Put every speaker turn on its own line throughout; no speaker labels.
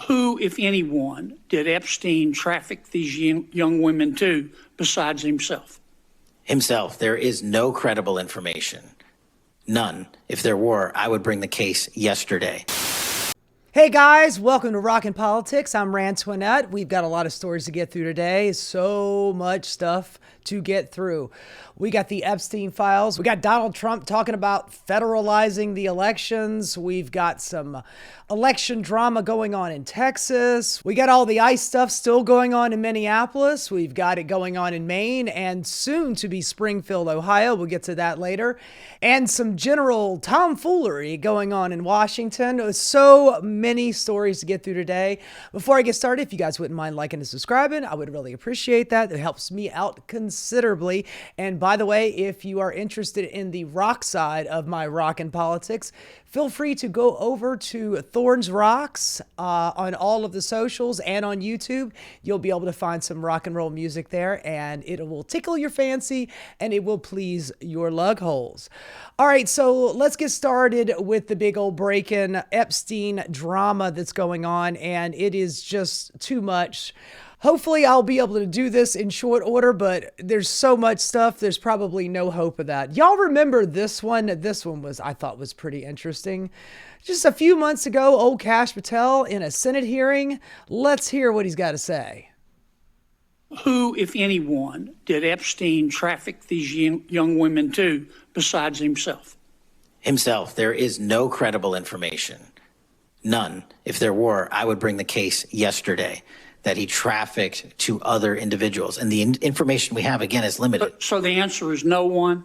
Who, if anyone, did Epstein traffic these young women to besides himself?
Himself. There is no credible information. None. If there were, I would bring the case yesterday.
Hey guys, welcome to Rockin' Politics. I'm Rantoinette. We've got a lot of stories to get through today. So much stuff to get through. We got the Epstein files. We got Donald Trump talking about federalizing the elections. We've got some election drama going on in Texas. We got all the ICE stuff still going on in Minneapolis. We've got it going on in Maine and soon to be Springfield, Ohio. We'll get to that later. And some general tomfoolery going on in Washington. So many stories to get through today. Before I get started, if you guys wouldn't mind liking and subscribing, I would really appreciate that. It helps me out considerably. And by the way, if you are interested in the rock side of my Rockin' Politics, feel free to go over to Thorns Rocks on all of the socials and on YouTube. You'll be able to find some rock and roll music there, and it will tickle your fancy and it will please your lug holes. All right, so let's get started with the big old break-in Epstein drama that's going on, and it is just too much. Hopefully I'll be able to do this in short order, but there's so much stuff, there's probably no hope of that. Y'all remember this one? This one I thought was pretty interesting. Just a few months ago, old Kash Patel in a Senate hearing. Let's hear what he's got to say.
Who, if anyone, did Epstein traffic these young women to besides himself?
Himself. There is no credible information. None. If there were, I would bring the case yesterday that he trafficked to other individuals. And the information we have, again, is limited.
So the answer is no one?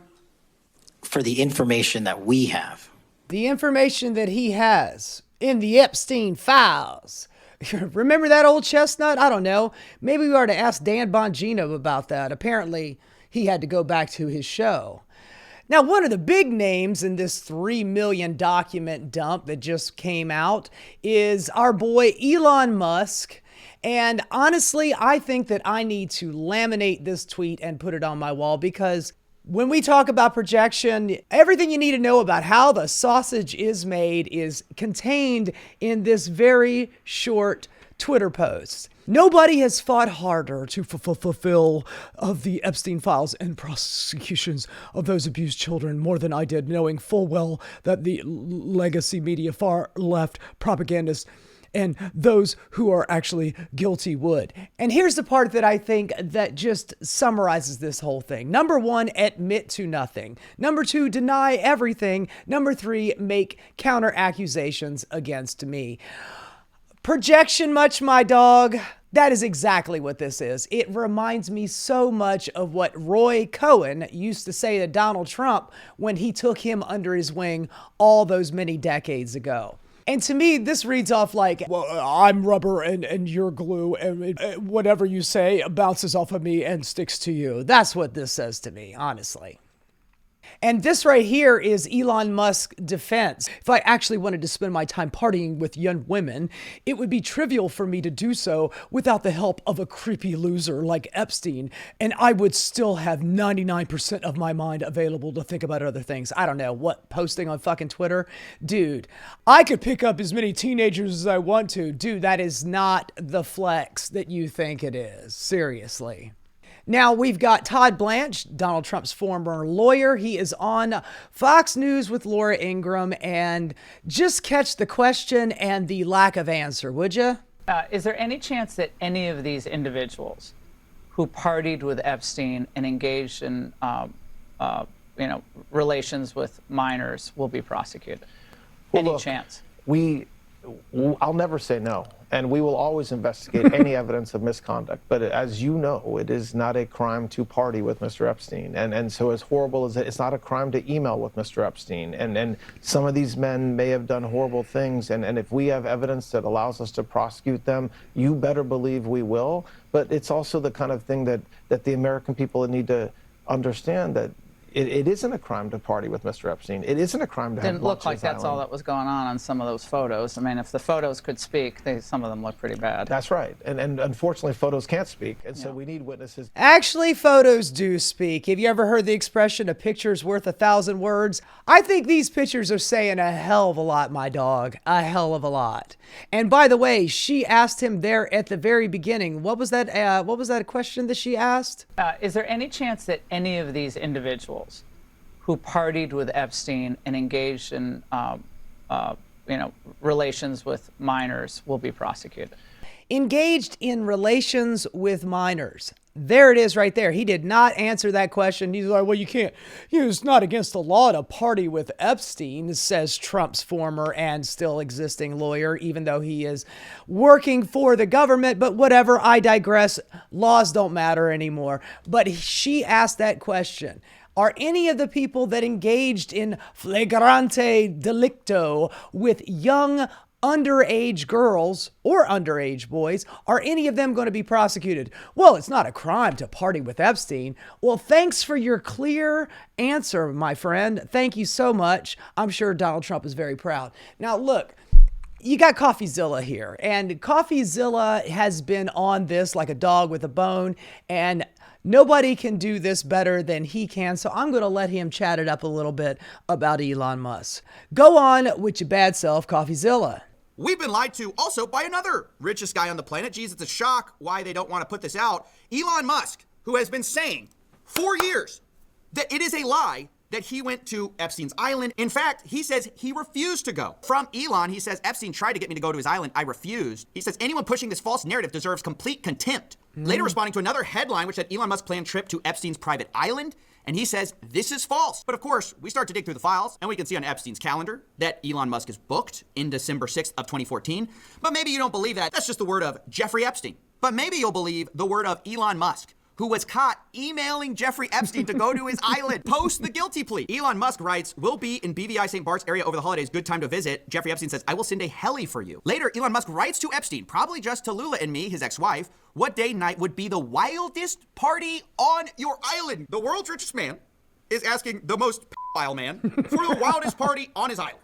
For the information that we have.
The information that he has in the Epstein files. Remember that old chestnut? I don't know. Maybe we ought to ask Dan Bongino about that. Apparently, he had to go back to his show. Now, one of the big names in this 3 million document dump that just came out is our boy Elon Musk. And honestly, I think that I need to laminate this tweet and put it on my wall, because when we talk about projection, everything you need to know about how the sausage is made is contained in this very short Twitter post. Nobody has fought harder to fulfill of the Epstein files and prosecutions of those abused children more than I did, knowing full well that the legacy media, far left propagandists, and those who are actually guilty would. And here's the part that I think that just summarizes this whole thing. Number one, admit to nothing. Number two, deny everything. Number three, make counter accusations against me. Projection much, my dog. That is exactly what this is. It reminds me so much of what Roy Cohen used to say to Donald Trump when he took him under his wing all those many decades ago. And to me, this reads off like, well, I'm rubber and you're glue, and whatever you say bounces off of me and sticks to you. That's what this says to me, honestly. And this right here is Elon Musk's defense. If I actually wanted to spend my time partying with young women, it would be trivial for me to do so without the help of a creepy loser like Epstein, and I would still have 99% of my mind available to think about other things. I don't know, what, posting on fucking Twitter? Dude, I could pick up as many teenagers as I want to. Dude, that is not the flex that you think it is. Seriously. Now, we've got Todd Blanche, Donald Trump's former lawyer. He is on Fox News with Laura Ingraham, and just catch the question and the lack of answer, would you?
Is there any chance that any of these individuals who partied with Epstein and engaged in, relations with minors will be prosecuted?
Well,
Any
look,
chance?
I'll never say no, and we will always investigate any evidence of misconduct. But as you know, it is not a crime to party with Mr. Epstein, and so as horrible as it's not a crime to email with Mr. Epstein. And some of these men may have done horrible things, and if we have evidence that allows us to prosecute them, you better believe we will. But it's also the kind of thing that the American people need to understand, that It isn't a crime to party with Mr. Epstein. It isn't a crime to have
Didn't
lunch
look
on
like
his
that's all
island.
that was going on some of those photos. I mean, if the photos could speak, some of them look pretty bad.
That's right. And unfortunately, photos can't speak. And so we need witnesses.
Actually, photos do speak. Have you ever heard the expression, a picture's worth 1,000 words? I think these pictures are saying a hell of a lot, my dog. A hell of a lot. And by the way, she asked him there at the very beginning. What was that question that she asked?
Is there any chance that any of these individuals who partied with Epstein and engaged in, relations with minors will be prosecuted?
Engaged in relations with minors. There it is right there. He did not answer that question. He's like, well, you can't, it's not against the law to party with Epstein, says Trump's former and still existing lawyer, even though he is working for the government. But whatever, I digress. Laws don't matter anymore. But she asked that question. Are any of the people that engaged in flagrante delicto with young underage girls or underage boys, are any of them going to be prosecuted? Well, it's not a crime to party with Epstein. Well, thanks for your clear answer, my friend. Thank you so much. I'm sure Donald Trump is very proud. Now, look, you got CoffeeZilla here, and CoffeeZilla has been on this like a dog with a bone, and nobody can do this better than he can, so I'm going to let him chat it up a little bit about Elon Musk. Go on with your bad self, CoffeeZilla.
We've been lied to also by another richest guy on the planet. Geez, it's a shock why they don't want to put this out. Elon Musk, who has been saying for years that it is a lie that he went to Epstein's island. In fact, he says he refused to go. From Elon, he says, Epstein tried to get me to go to his island. I refused. He says, anyone pushing this false narrative deserves complete contempt. Later responding to another headline, which said Elon Musk planned trip to Epstein's private island. And he says, this is false. But of course, we start to dig through the files, and we can see on Epstein's calendar that Elon Musk is booked in December 6th of 2014. But maybe you don't believe that. That's just the word of Jeffrey Epstein. But maybe you'll believe the word of Elon Musk, who was caught emailing Jeffrey Epstein to go to his island post the guilty plea. Elon Musk writes, we'll be in BVI St. Bart's area over the holidays. Good time to visit. Jeffrey Epstein says, I will send a heli for you. Later, Elon Musk writes to Epstein, probably just to Lula and me, his ex-wife, what day night would be the wildest party on your island? The world's richest man is asking the most pedophile man for the wildest party on his island.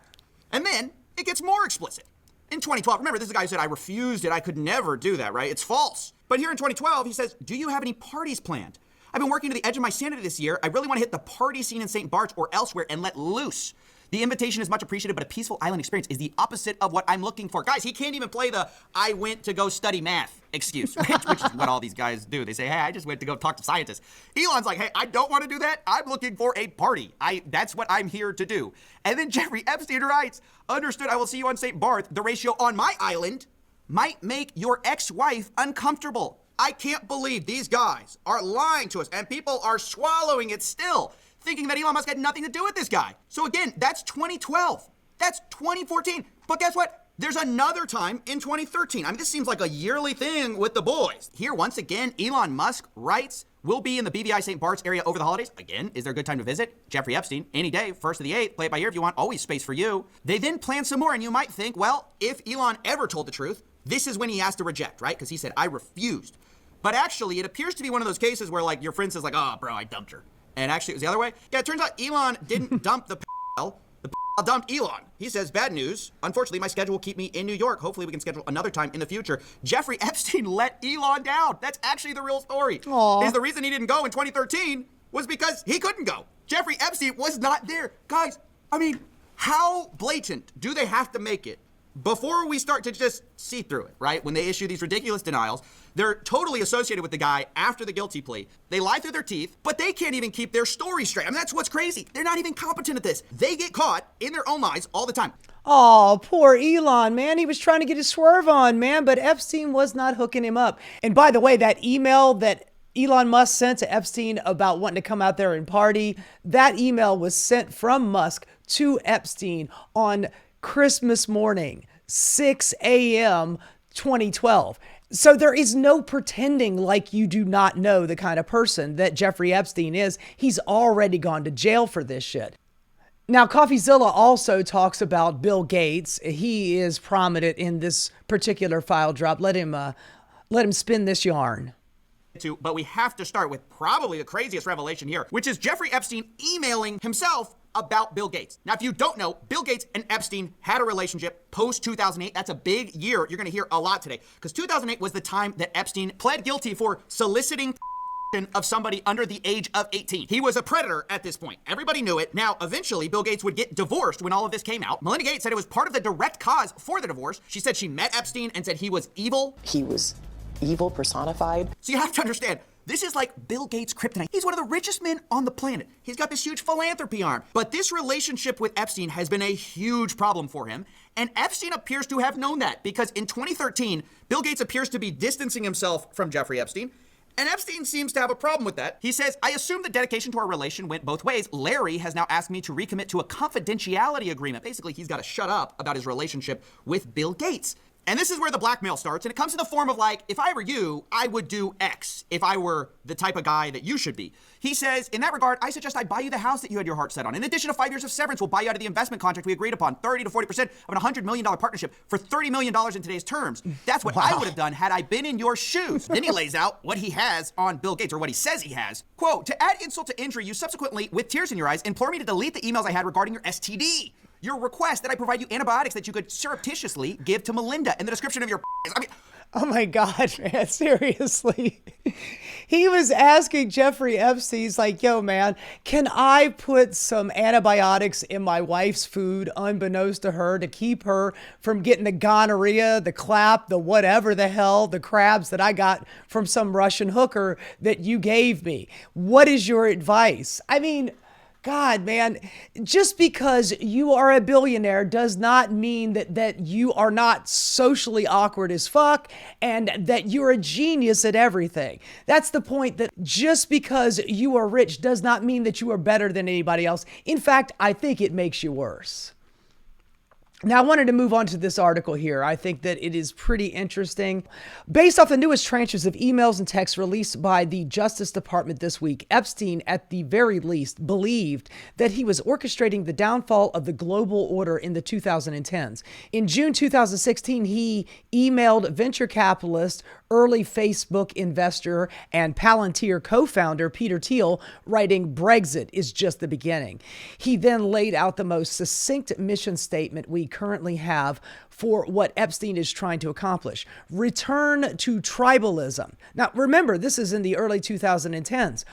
And then it gets more explicit. In 2012, remember, this is the guy who said, I refused it. I could never do that, right? It's false. But here in 2012, he says, do you have any parties planned? I've been working to the edge of my sanity this year. I really want to hit the party scene in St. Bart's or elsewhere and let loose. The invitation is much appreciated, but a peaceful island experience is the opposite of what I'm looking for. Guys, he can't even play the I went to go study math excuse, which is what all these guys do. They say, hey, I just went to go talk to scientists. Elon's like, hey, I don't want to do that. I'm looking for a party. That's what I'm here to do. And then Jeffrey Epstein writes, understood, I will see you on St. Barth. The ratio on my island might make your ex-wife uncomfortable. I can't believe these guys are lying to us, and people are swallowing it still, thinking that Elon Musk had nothing to do with this guy. So again, that's 2012. That's 2014. But guess what? There's another time in 2013. I mean, this seems like a yearly thing with the boys. Here, once again, Elon Musk writes, we'll be in the BVI St. Bart's area over the holidays. Again, is there a good time to visit? Jeffrey Epstein, any day, 1st of the 8th, play it by ear if you want, always space for you. They then plan some more, and you might think, well, if Elon ever told the truth, this is when he has to reject, right? Because he said, I refused. But actually, it appears to be one of those cases where, like, your friend says, like, oh, bro, I dumped her. And actually, it was the other way. Yeah, it turns out Elon didn't dump the p***. The p*** dumped Elon. He says, bad news. Unfortunately, my schedule will keep me in New York. Hopefully, we can schedule another time in the future. Jeffrey Epstein let Elon down. That's actually the real story.
Aww.
Is the reason he didn't go in 2013 was because he couldn't go. Jeffrey Epstein was not there. Guys, I mean, how blatant do they have to make it before we start to just see through it, right? When they issue these ridiculous denials, they're totally associated with the guy after the guilty plea. They lie through their teeth, but they can't even keep their story straight. I mean, that's what's crazy. They're not even competent at this. They get caught in their own lies all the time.
Oh, poor Elon, man. He was trying to get his swerve on, man, but Epstein was not hooking him up. And by the way, that email that Elon Musk sent to Epstein about wanting to come out there and party, that email was sent from Musk to Epstein on Christmas morning, 6 a.m., 2012. So there is no pretending like you do not know the kind of person that Jeffrey Epstein is. He's already gone to jail for this shit. Now, CoffeeZilla also talks about Bill Gates. He is prominent in this particular file drop. Let him spin this yarn.
to, but we have to start with probably the craziest revelation here, which is Jeffrey Epstein emailing himself about Bill Gates. Now, if you don't know, Bill Gates and Epstein had a relationship post 2008. That's a big year. You're going to hear a lot today because 2008 was the time that Epstein pled guilty for soliciting of somebody under the age of 18. He was a predator at this point. Everybody knew it. Now, eventually, Bill Gates would get divorced when all of this came out. Melinda Gates said it was part of the direct cause for the divorce. She said she met Epstein and said he was evil.
He was evil personified.
So you have to understand, this is like Bill Gates' kryptonite. He's one of the richest men on the planet. He's got this huge philanthropy arm. But this relationship with Epstein has been a huge problem for him. And Epstein appears to have known that because in 2013, Bill Gates appears to be distancing himself from Jeffrey Epstein. And Epstein seems to have a problem with that. He says, I assume the dedication to our relation went both ways. Larry has now asked me to recommit to a confidentiality agreement. Basically, he's got to shut up about his relationship with Bill Gates. And this is where the blackmail starts, and it comes in the form of like, if I were you, I would do X if I were the type of guy that you should be. He says, in that regard, I suggest I buy you the house that you had your heart set on. In addition to 5 years of severance, we'll buy you out of the investment contract we agreed upon, 30 to 40% of a $100 million partnership for $30 million in today's terms. That's what I would have done had I been in your shoes. Then he lays out what he has on Bill Gates, or what he says he has. Quote, to add insult to injury, you subsequently, with tears in your eyes, implore me to delete the emails I had regarding your STD. Your request that I provide you antibiotics that you could surreptitiously give to Melinda, and the description of your I mean,
Oh my God, man, seriously. He was asking Jeffrey Epstein, he's like, yo, man, can I put some antibiotics in my wife's food unbeknownst to her to keep her from getting the gonorrhea, the clap, the whatever the hell, the crabs that I got from some Russian hooker that you gave me? What is your advice? I mean, God, man, just because you are a billionaire does not mean that you are not socially awkward as fuck and that you're a genius at everything. That's the point, that just because you are rich does not mean that you are better than anybody else. In fact, I think it makes you worse. Now, I wanted to move on to this article here. I think that it is pretty interesting. Based off the newest tranches of emails and texts released by the Justice Department this week, Epstein, at the very least, believed that he was orchestrating the downfall of the global order in the 2010s. In June 2016, he emailed venture capitalist, early Facebook investor, and Palantir co-founder Peter Thiel, writing, "Brexit is just the beginning." He then laid out the most succinct mission statement we currently have for what Epstein is trying to accomplish: return to tribalism. Now, remember, this is in the early 2010s.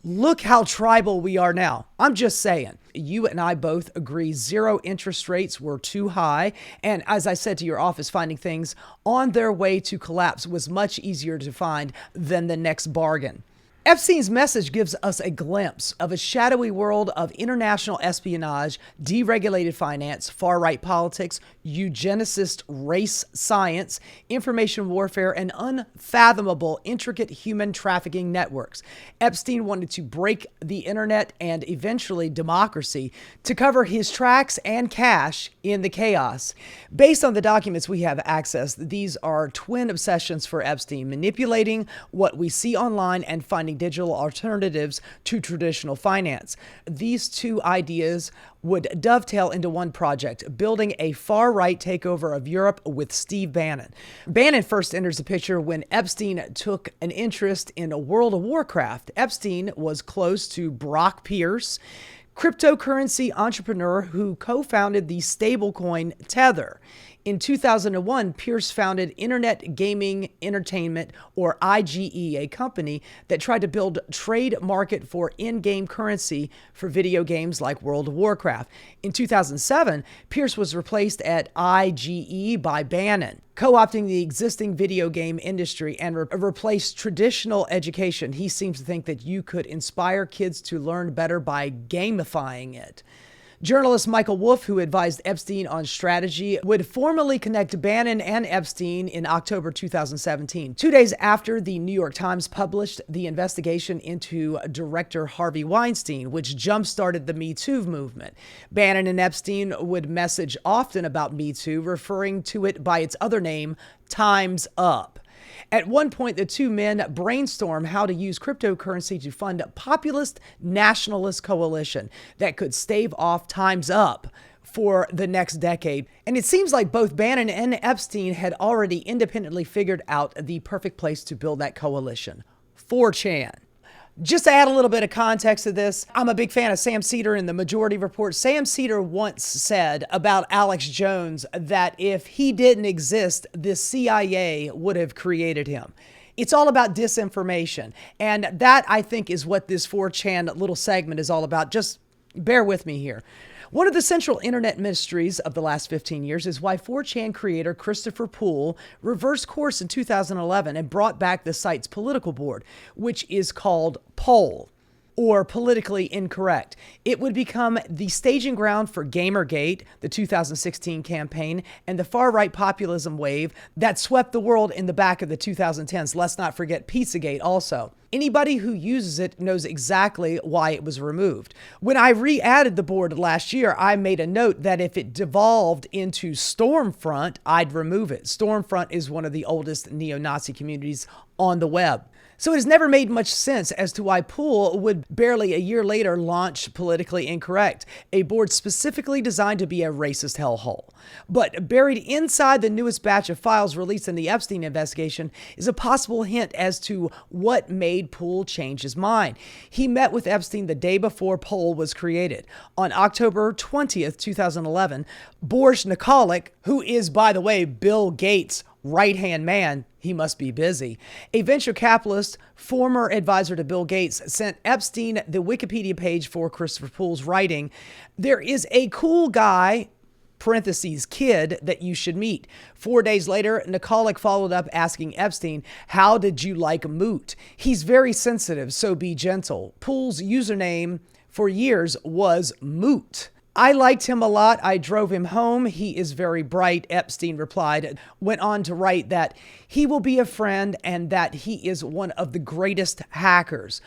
Look how tribal we are now. I'm just saying. You and I both agree zero interest rates were too high. And as I said to your office, finding things on their way to collapse was much easier to find than the next bargain. Epstein's message gives us a glimpse of a shadowy world of international espionage, deregulated finance, far-right politics, eugenicist race science, information warfare, and unfathomable, intricate human trafficking networks. Epstein wanted to break the internet and eventually democracy to cover his tracks and cash in the chaos. Based on the documents we have accessed, these are twin obsessions for Epstein: manipulating what we see online and finding digital alternatives to traditional finance. These two ideas would dovetail into one project: building a far-right takeover of Europe with Steve Bannon. Bannon first enters the picture when Epstein took an interest in World of Warcraft. Epstein was close to Brock Pierce, cryptocurrency entrepreneur who co-founded the stablecoin Tether. In 2001, Pierce founded Internet Gaming Entertainment, or IGE, a company that tried to build trade market for in-game currency for video games like World of Warcraft. In 2007, Pierce was replaced at IGE by Bannon, co-opting the existing video game industry and replaced traditional education. He seems to think that you could inspire kids to learn better by gamifying it. Journalist Michael Wolff, who advised Epstein on strategy, would formally connect Bannon and Epstein in October 2017, 2 days after the New York Times published the investigation into director Harvey Weinstein, which jump-started the Me Too movement. Bannon and Epstein would message often about Me Too, referring to it by its other name, Time's Up. At one point, the two men brainstormed how to use cryptocurrency to fund a populist nationalist coalition that could stave off Time's Up for the next decade. And it seems like both Bannon and Epstein had already independently figured out the perfect place to build that coalition: 4chan. Just to add a little bit of context to this, I'm a big fan of Sam Seder in the Majority Report. Sam Seder once said about Alex Jones that if he didn't exist, the CIA would have created him. It's all about disinformation. And that, I think, is what this 4chan little segment is all about. Just bear with me here. One of the central internet mysteries of the last 15 years is why 4chan creator Christopher Poole reversed course in 2011 and brought back the site's political board, which is called Poll, or politically incorrect. It would become the staging ground for Gamergate, the 2016 campaign, and the far-right populism wave that swept the world in the back of the 2010s. Let's not forget Pizzagate also. Anybody who uses it knows exactly why it was removed. When I re-added the board last year, I made a note that if it devolved into Stormfront, I'd remove it. Stormfront is one of the oldest neo-Nazi communities on the web. So it has never made much sense as to why Poole would barely a year later launch Politically Incorrect, a board specifically designed to be a racist hellhole. But buried inside the newest batch of files released in the Epstein investigation is a possible hint as to what made Poole change his mind. He met with Epstein the day before Poll was created. On October 20th, 2011, Boris Nikolic, who is, by the way, Bill Gates' right-hand man, he must be busy, a venture capitalist, former advisor to Bill Gates, sent Epstein the Wikipedia page for Christopher Poole's writing, "There is a cool guy," parentheses, kid, "that you should meet." 4 days later, Nikolic followed up asking Epstein, "How did you like Moot? He's very sensitive, so be gentle." Poole's username for years was Moot. "I liked him a lot. I drove him home. He is very bright," Epstein replied, went on to write that he will be a friend and that he is one of the greatest hackers.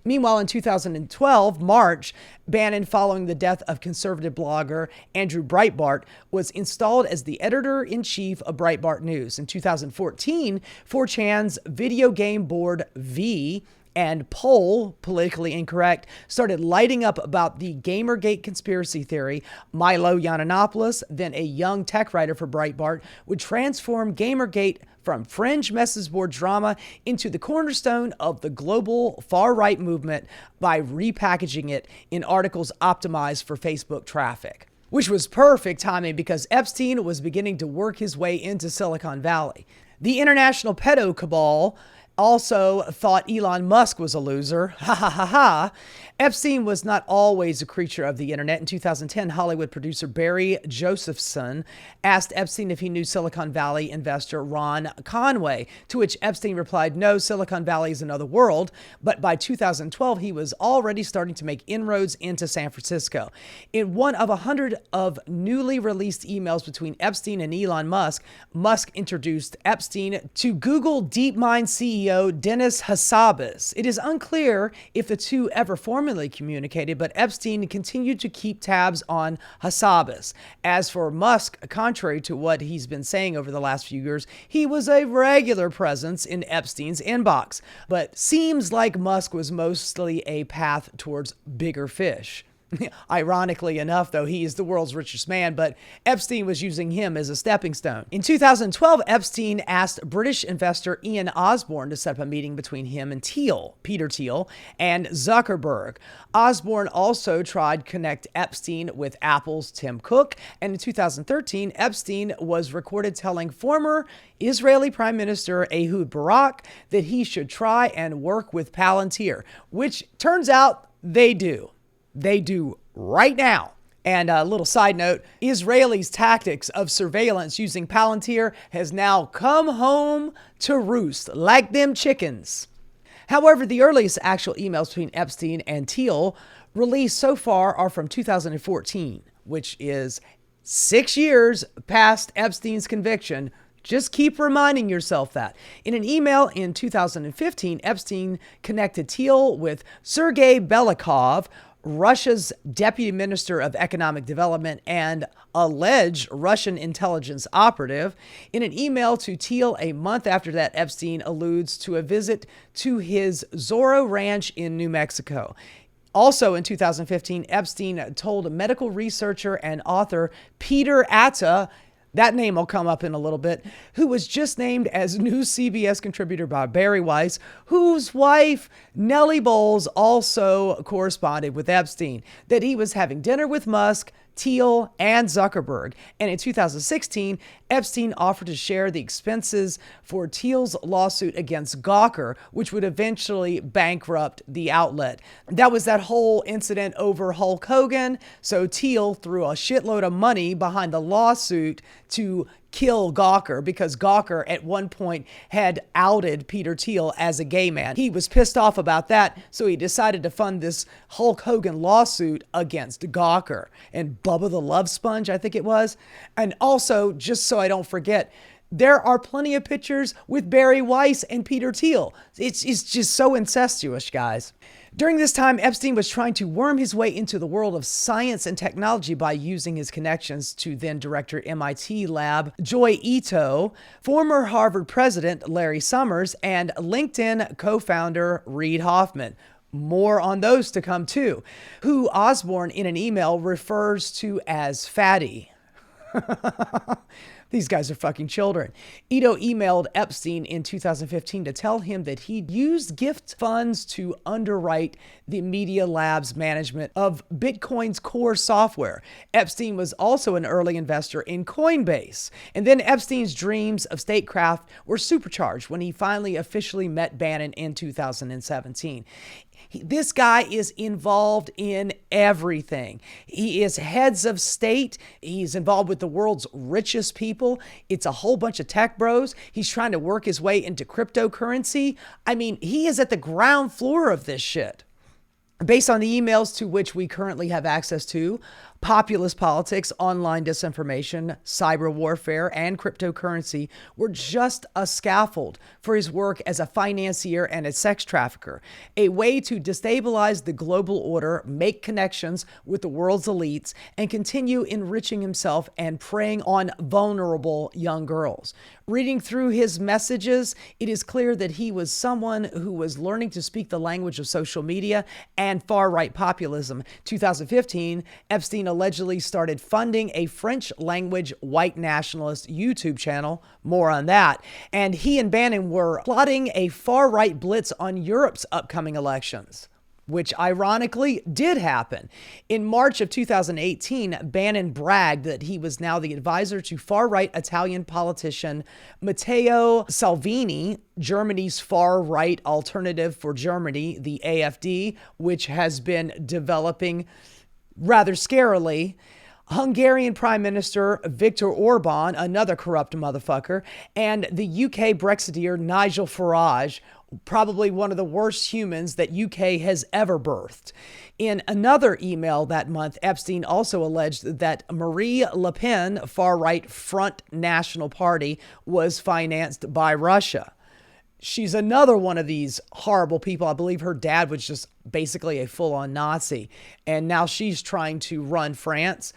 Meanwhile, in 2012, March, Bannon, following the death of conservative blogger Andrew Breitbart, was installed as the editor-in-chief of Breitbart News. In 2014, 4chan's video game board V and Poll, Politically Incorrect, started lighting up about the Gamergate conspiracy theory. Milo Yiannopoulos, then a young tech writer for Breitbart, would transform Gamergate from fringe message board drama into the cornerstone of the global far-right movement by repackaging it in articles optimized for Facebook traffic. Which was perfect timing because Epstein was beginning to work his way into Silicon Valley. The international pedo cabal also thought Elon Musk was a loser. Ha ha ha ha. Epstein was not always a creature of the internet. In 2010, Hollywood producer Barry Josephson asked Epstein if he knew Silicon Valley investor Ron Conway, to which Epstein replied, "No, Silicon Valley is another world." But by 2012, he was already starting to make inroads into San Francisco. In one of 100 of newly released emails between Epstein and Elon Musk, Musk introduced Epstein to Google DeepMind CEO Dennis Hassabis. It is unclear if the two ever formally communicated, but Epstein continued to keep tabs on Hassabis. As for Musk, contrary to what he's been saying over the last few years, he was a regular presence in Epstein's inbox. But seems like Musk was mostly a path towards bigger fish. Ironically enough, though, he is the world's richest man, but Epstein was using him as a stepping stone. In 2012, Epstein asked British investor Ian Osborne to set up a meeting between him and Peter Thiel, and Zuckerberg. Osborne also tried to connect Epstein with Apple's Tim Cook, and in 2013, Epstein was recorded telling former Israeli Prime Minister Ehud Barak that he should try and work with Palantir, which turns out they do. They do right now. And a little side note, Israelis' tactics of surveillance using Palantir has now come home to roost like them chickens. However, the earliest actual emails between Epstein and Thiel released so far are from 2014, which is 6 years past Epstein's conviction. Just keep reminding yourself that. In an email in 2015, Epstein connected Thiel with Sergei Belikov, Russia's deputy minister of economic development and alleged Russian intelligence operative. In an email to Thiel a month after that, Epstein alludes to a visit to his Zorro Ranch in New Mexico. Also in 2015, Epstein told medical researcher and author Peter Atta that name will come up in a little bit, who was just named as new CBS contributor by Barry Weiss, whose wife, Nellie Bowles, also corresponded with Epstein, that he was having dinner with Musk, Thiel, and Zuckerberg. And in 2016, Epstein offered to share the expenses for Thiel's lawsuit against Gawker, which would eventually bankrupt the outlet. That was that whole incident over Hulk Hogan. So Thiel threw a shitload of money behind the lawsuit to kill Gawker, because Gawker at one point had outed Peter Thiel as a gay man. He was pissed off about that, so he decided to fund this Hulk Hogan lawsuit against Gawker and Bubba the Love Sponge, I think it was. And also, just so I don't forget, there are plenty of pictures with Barry Weiss and Peter Thiel. It's just so incestuous, guys. During this time, Epstein was trying to worm his way into the world of science and technology by using his connections to then director MIT lab Joy Ito, former Harvard president Larry Summers, and LinkedIn co-founder Reid Hoffman. More on those to come too, who Osborne in an email refers to as Fatty. These guys are fucking children. Ito emailed Epstein in 2015 to tell him that he'd used gift funds to underwrite the Media Lab's management of Bitcoin's core software. Epstein was also an early investor in Coinbase. And then Epstein's dreams of statecraft were supercharged when he finally officially met Bannon in 2017. This guy is involved in everything. He is heads of state. He's involved with the world's richest people. It's a whole bunch of tech bros. He's trying to work his way into cryptocurrency. I mean, he is at the ground floor of this shit. Based on the emails to which we currently have access to, populist politics, online disinformation, cyber warfare, and cryptocurrency were just a scaffold for his work as a financier and a sex trafficker, a way to destabilize the global order, make connections with the world's elites, and continue enriching himself and preying on vulnerable young girls. Reading through his messages, it is clear that he was someone who was learning to speak the language of social media and far-right populism. 2015, Epstein allegedly started funding a French-language white nationalist YouTube channel. More on that. And he and Bannon were plotting a far-right blitz on Europe's upcoming elections, which ironically did happen. In March of 2018, Bannon bragged that he was now the advisor to far-right Italian politician Matteo Salvini, Germany's far-right alternative for Germany, the AfD, which has been developing rather scarily. Hungarian Prime Minister Viktor Orban, another corrupt motherfucker, and the UK Brexiteer Nigel Farage, probably one of the worst humans that UK has ever birthed. In another email that month, Epstein also alleged that Marie Le Pen, far-right Front National Party, was financed by Russia. She's another one of these horrible people. I believe her dad was just basically a full-on Nazi, and now she's trying to run France.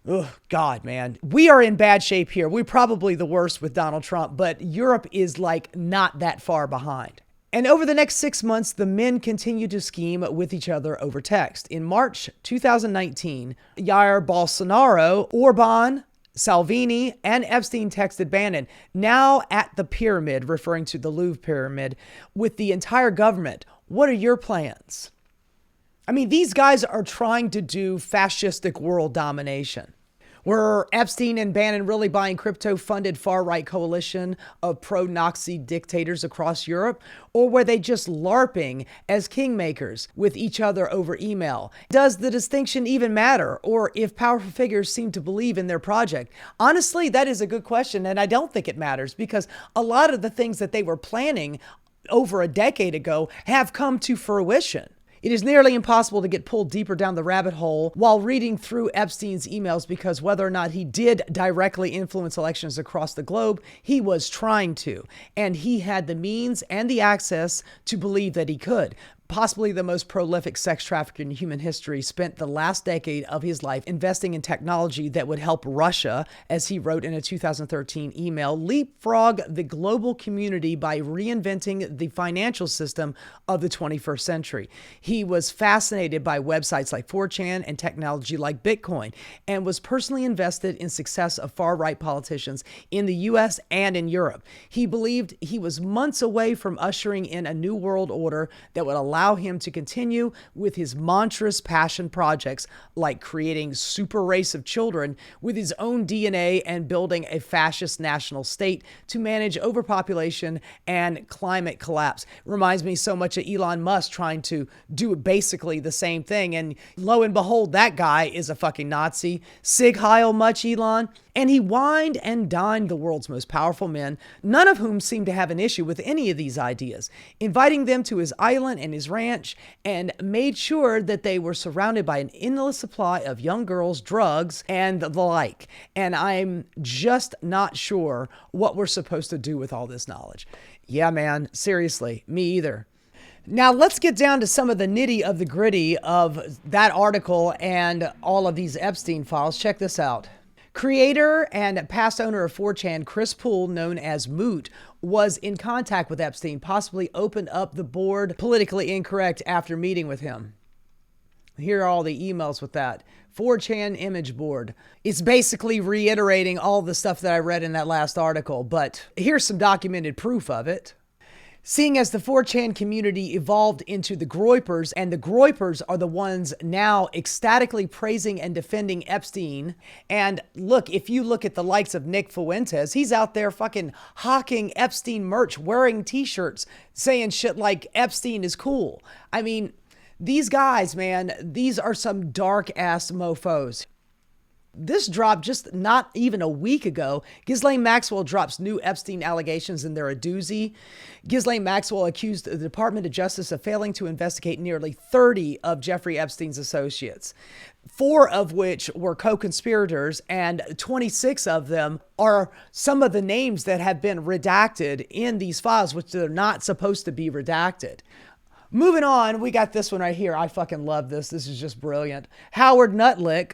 Ugh, God, man. We are in bad shape here. We're probably the worst with Donald Trump, but Europe is like not that far behind. And over the next 6 months, the men continue to scheme with each other over text. In March 2019, Jair Bolsonaro, Orban, Salvini, and Epstein texted Bannon, now at the pyramid, referring to the Louvre pyramid, with the entire government. What are your plans? I mean, these guys are trying to do fascistic world domination. Were Epstein and Bannon really buying crypto-funded far-right coalition of pro-Nazi dictators across Europe? Or were they just LARPing as kingmakers with each other over email? Does the distinction even matter? Or if powerful figures seem to believe in their project? Honestly, that is a good question, and I don't think it matters, because a lot of the things that they were planning over a decade ago have come to fruition. It is nearly impossible to get pulled deeper down the rabbit hole while reading through Epstein's emails, because whether or not he did directly influence elections across the globe, he was trying to. And he had the means and the access to believe that he could. possibly the most prolific sex trafficker in human history, spent the last decade of his life investing in technology that would help Russia, as he wrote in a 2013 email, leapfrog the global community by reinventing the financial system of the 21st century. He was fascinated by websites like 4chan and technology like Bitcoin, and was personally invested in success of far-right politicians in the US and in Europe. He believed he was months away from ushering in a new world order that would allow him to continue with his monstrous passion projects like creating super race of children with his own DNA and building a fascist national state to manage overpopulation and climate collapse. Reminds me so much of Elon Musk trying to do basically the same thing. And lo and behold, that guy is a fucking Nazi. Sig Heil much, Elon? And he wined and dined the world's most powerful men, none of whom seemed to have an issue with any of these ideas, inviting them to his island and his ranch, and made sure that they were surrounded by an endless supply of young girls, drugs, and the like. And I'm just not sure what we're supposed to do with all this knowledge. Yeah, man, seriously, me either. Now, let's get down to some of the nitty of the gritty of that article and all of these Epstein files. Check this out. Creator and past owner of 4chan, Chris Poole, known as Moot, was in contact with Epstein, possibly opened up the board politically incorrect after meeting with him. Here are all the emails with that. 4chan image board. It's basically reiterating all the stuff that I read in that last article, but here's some documented proof of it. Seeing as the 4chan community evolved into the Groypers, and the Groypers are the ones now ecstatically praising and defending Epstein. And look, if you look at the likes of Nick Fuentes, he's out there fucking hawking Epstein merch, wearing t-shirts, saying shit like Epstein is cool. I mean, these guys, man, these are some dark ass mofos. This dropped just not even a week ago. Ghislaine Maxwell drops new Epstein allegations, and they're a doozy. Ghislaine Maxwell accused the Department of Justice of failing to investigate nearly 30 of Jeffrey Epstein's associates, 4 of which were co-conspirators, and 26 of them are some of the names that have been redacted in these files, which they're not supposed to be redacted. Moving on, we got this one right here. I fucking love this. This is just brilliant. Howard Lutnick,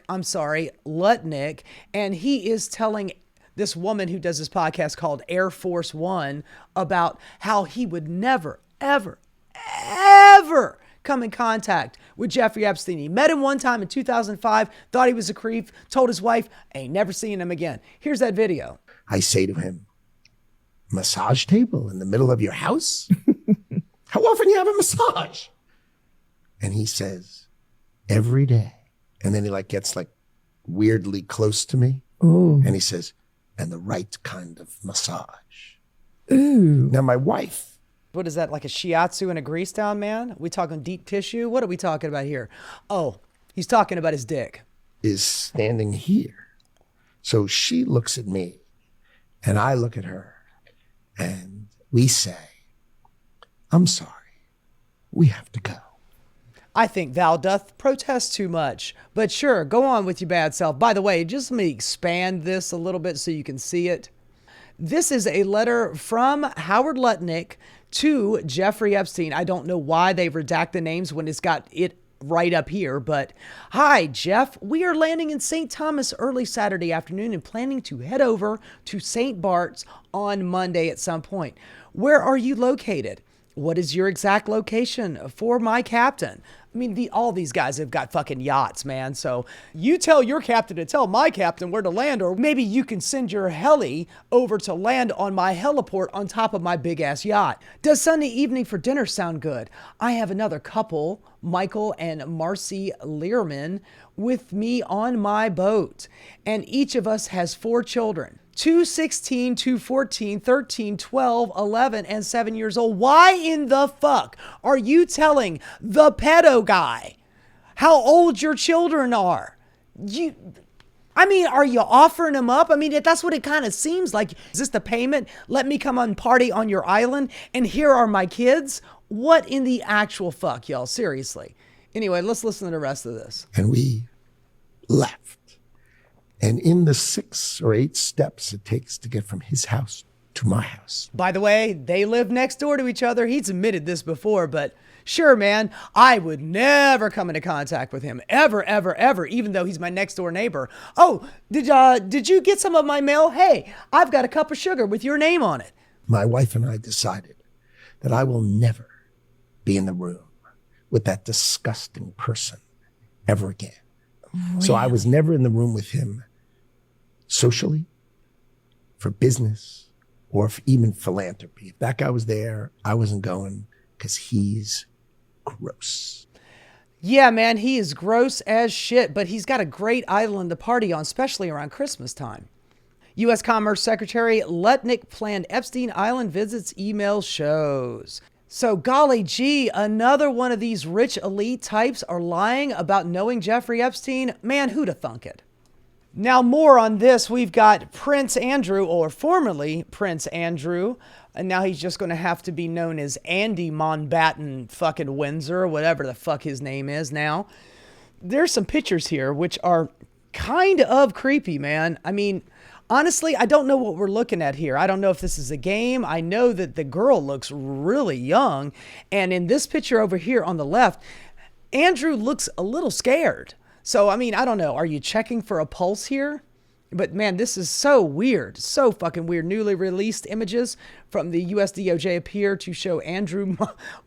and he is telling this woman who does this podcast called Air Force One about how he would never, ever, ever come in contact with Jeffrey Epstein. He met him one time in 2005, thought he was a creep, told his wife, ain't never seeing him again. Here's that video.
I say to him, massage table in the middle of your house? How often you have a massage? And he says, every day. And then he gets weirdly close to me. Ooh. And he says, and the right kind of massage. Ooh. Now my wife.
What is that, like a shiatsu and a grease down, man? We talking deep tissue? What are we talking about here? Oh, he's talking about his dick.
Is standing here. So she looks at me and I look at her and we say, I'm sorry, we have to go.
I think thou doth protest too much, but sure, go on with your bad self. By the way, just let me expand this a little bit so you can see it. This is a letter from Howard Lutnick to Jeffrey Epstein. I don't know why they redact the names when it's got it right up here, but hi, Jeff. We are landing in St. Thomas early Saturday afternoon and planning to head over to St. Bart's on Monday at some point. Where are you located? What is your exact location for my captain? I mean, all these guys have got fucking yachts, man. So you tell your captain to tell my captain where to land, or maybe you can send your heli over to land on my heliport on top of my big ass yacht. Does Sunday evening for dinner sound good? I have another couple, Michael and Marcy Learman, with me on my boat. And each of us has 4 children. 2, 16, 2, 14, 13, 12, 11, and 7 years old. Why in the fuck are you telling the pedo guy how old your children are? Are you offering them up? I mean, that's what it kind of seems like. Is this the payment? Let me come on party on your island and here are my kids? What in the actual fuck, y'all? Seriously. Anyway, let's listen to the rest of this.
And we left. And in the 6 or 8 steps it takes to get from his house to my house.
By the way, they live next door to each other. He's admitted this before, but sure, man, I would never come into contact with him. Ever, ever, ever, even though he's my next door neighbor. Oh, did you get some of my mail? Hey, I've got a cup of sugar with your name on it.
My wife and I decided that I will never be in the room with that disgusting person ever again. Really? So I was never in the room with him socially, for business, or for even philanthropy. If that guy was there, I wasn't going because he's gross.
Yeah, man, he is gross as shit, but he's got a great island to party on, especially around Christmas time. U.S. Commerce Secretary Lutnick planned Epstein Island visits, email shows. So golly gee, another one of these rich elite types are lying about knowing Jeffrey Epstein. Man, who'da thunk it? Now more on this, we've got Prince Andrew, or formerly Prince Andrew, and now he's just going to have to be known as Andy Mountbatten fucking Windsor, whatever the fuck his name is now. There's some pictures here which are kind of creepy, man. I mean, honestly, I don't know what we're looking at here. I don't know if this is a game. I know that the girl looks really young, and in this picture over here on the left, Andrew looks a little scared. So, I mean, I don't know. Are you checking for a pulse here? But man, this is so weird. So fucking weird. Newly released images from the US DOJ appear to show Andrew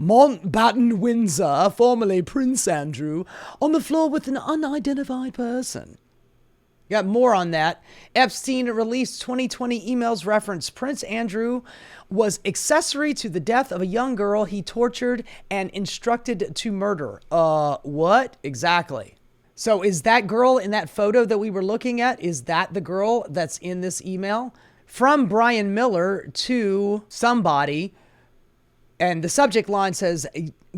Mountbatten Windsor, formerly Prince Andrew, on the floor with an unidentified person. Got more on that. Epstein released 2020 emails reference Prince Andrew was accessory to the death of a young girl he tortured and instructed to murder. What? Exactly. So is that girl in that photo that we were looking at, is that the girl that's in this email? From Brian Miller to somebody, and the subject line says,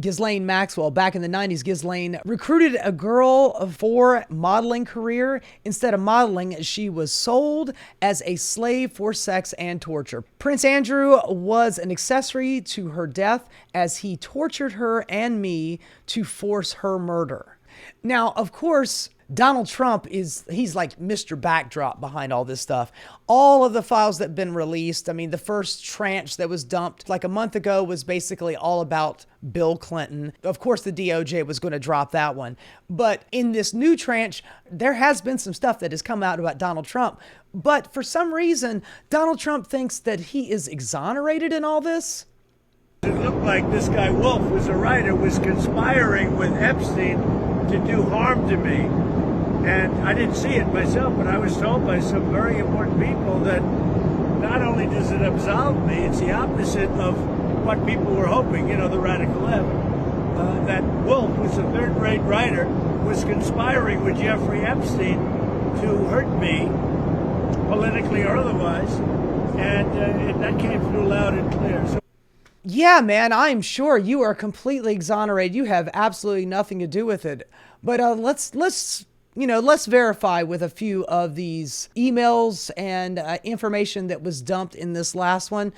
Ghislaine Maxwell. Back in the 90s, Ghislaine recruited a girl for modeling career. Instead of modeling, she was sold as a slave for sex and torture. Prince Andrew was an accessory to her death as he tortured her and me to force her murder. Now, of course, Donald Trump he's like Mr. Backdrop behind all this stuff. All of the files that have been released, I mean, the first tranche that was dumped like a month ago was basically all about Bill Clinton. Of course, the DOJ was going to drop that one. But in this new tranche, there has been some stuff that has come out about Donald Trump. But for some reason, Donald Trump thinks that he is exonerated in all this.
It looked like this guy Wolf was a writer, was conspiring with Epstein to do harm to me. And I didn't see it myself, but I was told by some very important people that not only does it absolve me, it's the opposite of what people were hoping, you know, the radical left. That Wolf, who's a third-rate writer, was conspiring with Jeffrey Epstein to hurt me, politically or otherwise. And that came through loud and clear. So
yeah, man, I'm sure you are completely exonerated. You have absolutely nothing to do with it. But let's verify with a few of these emails and information that was dumped in this last one.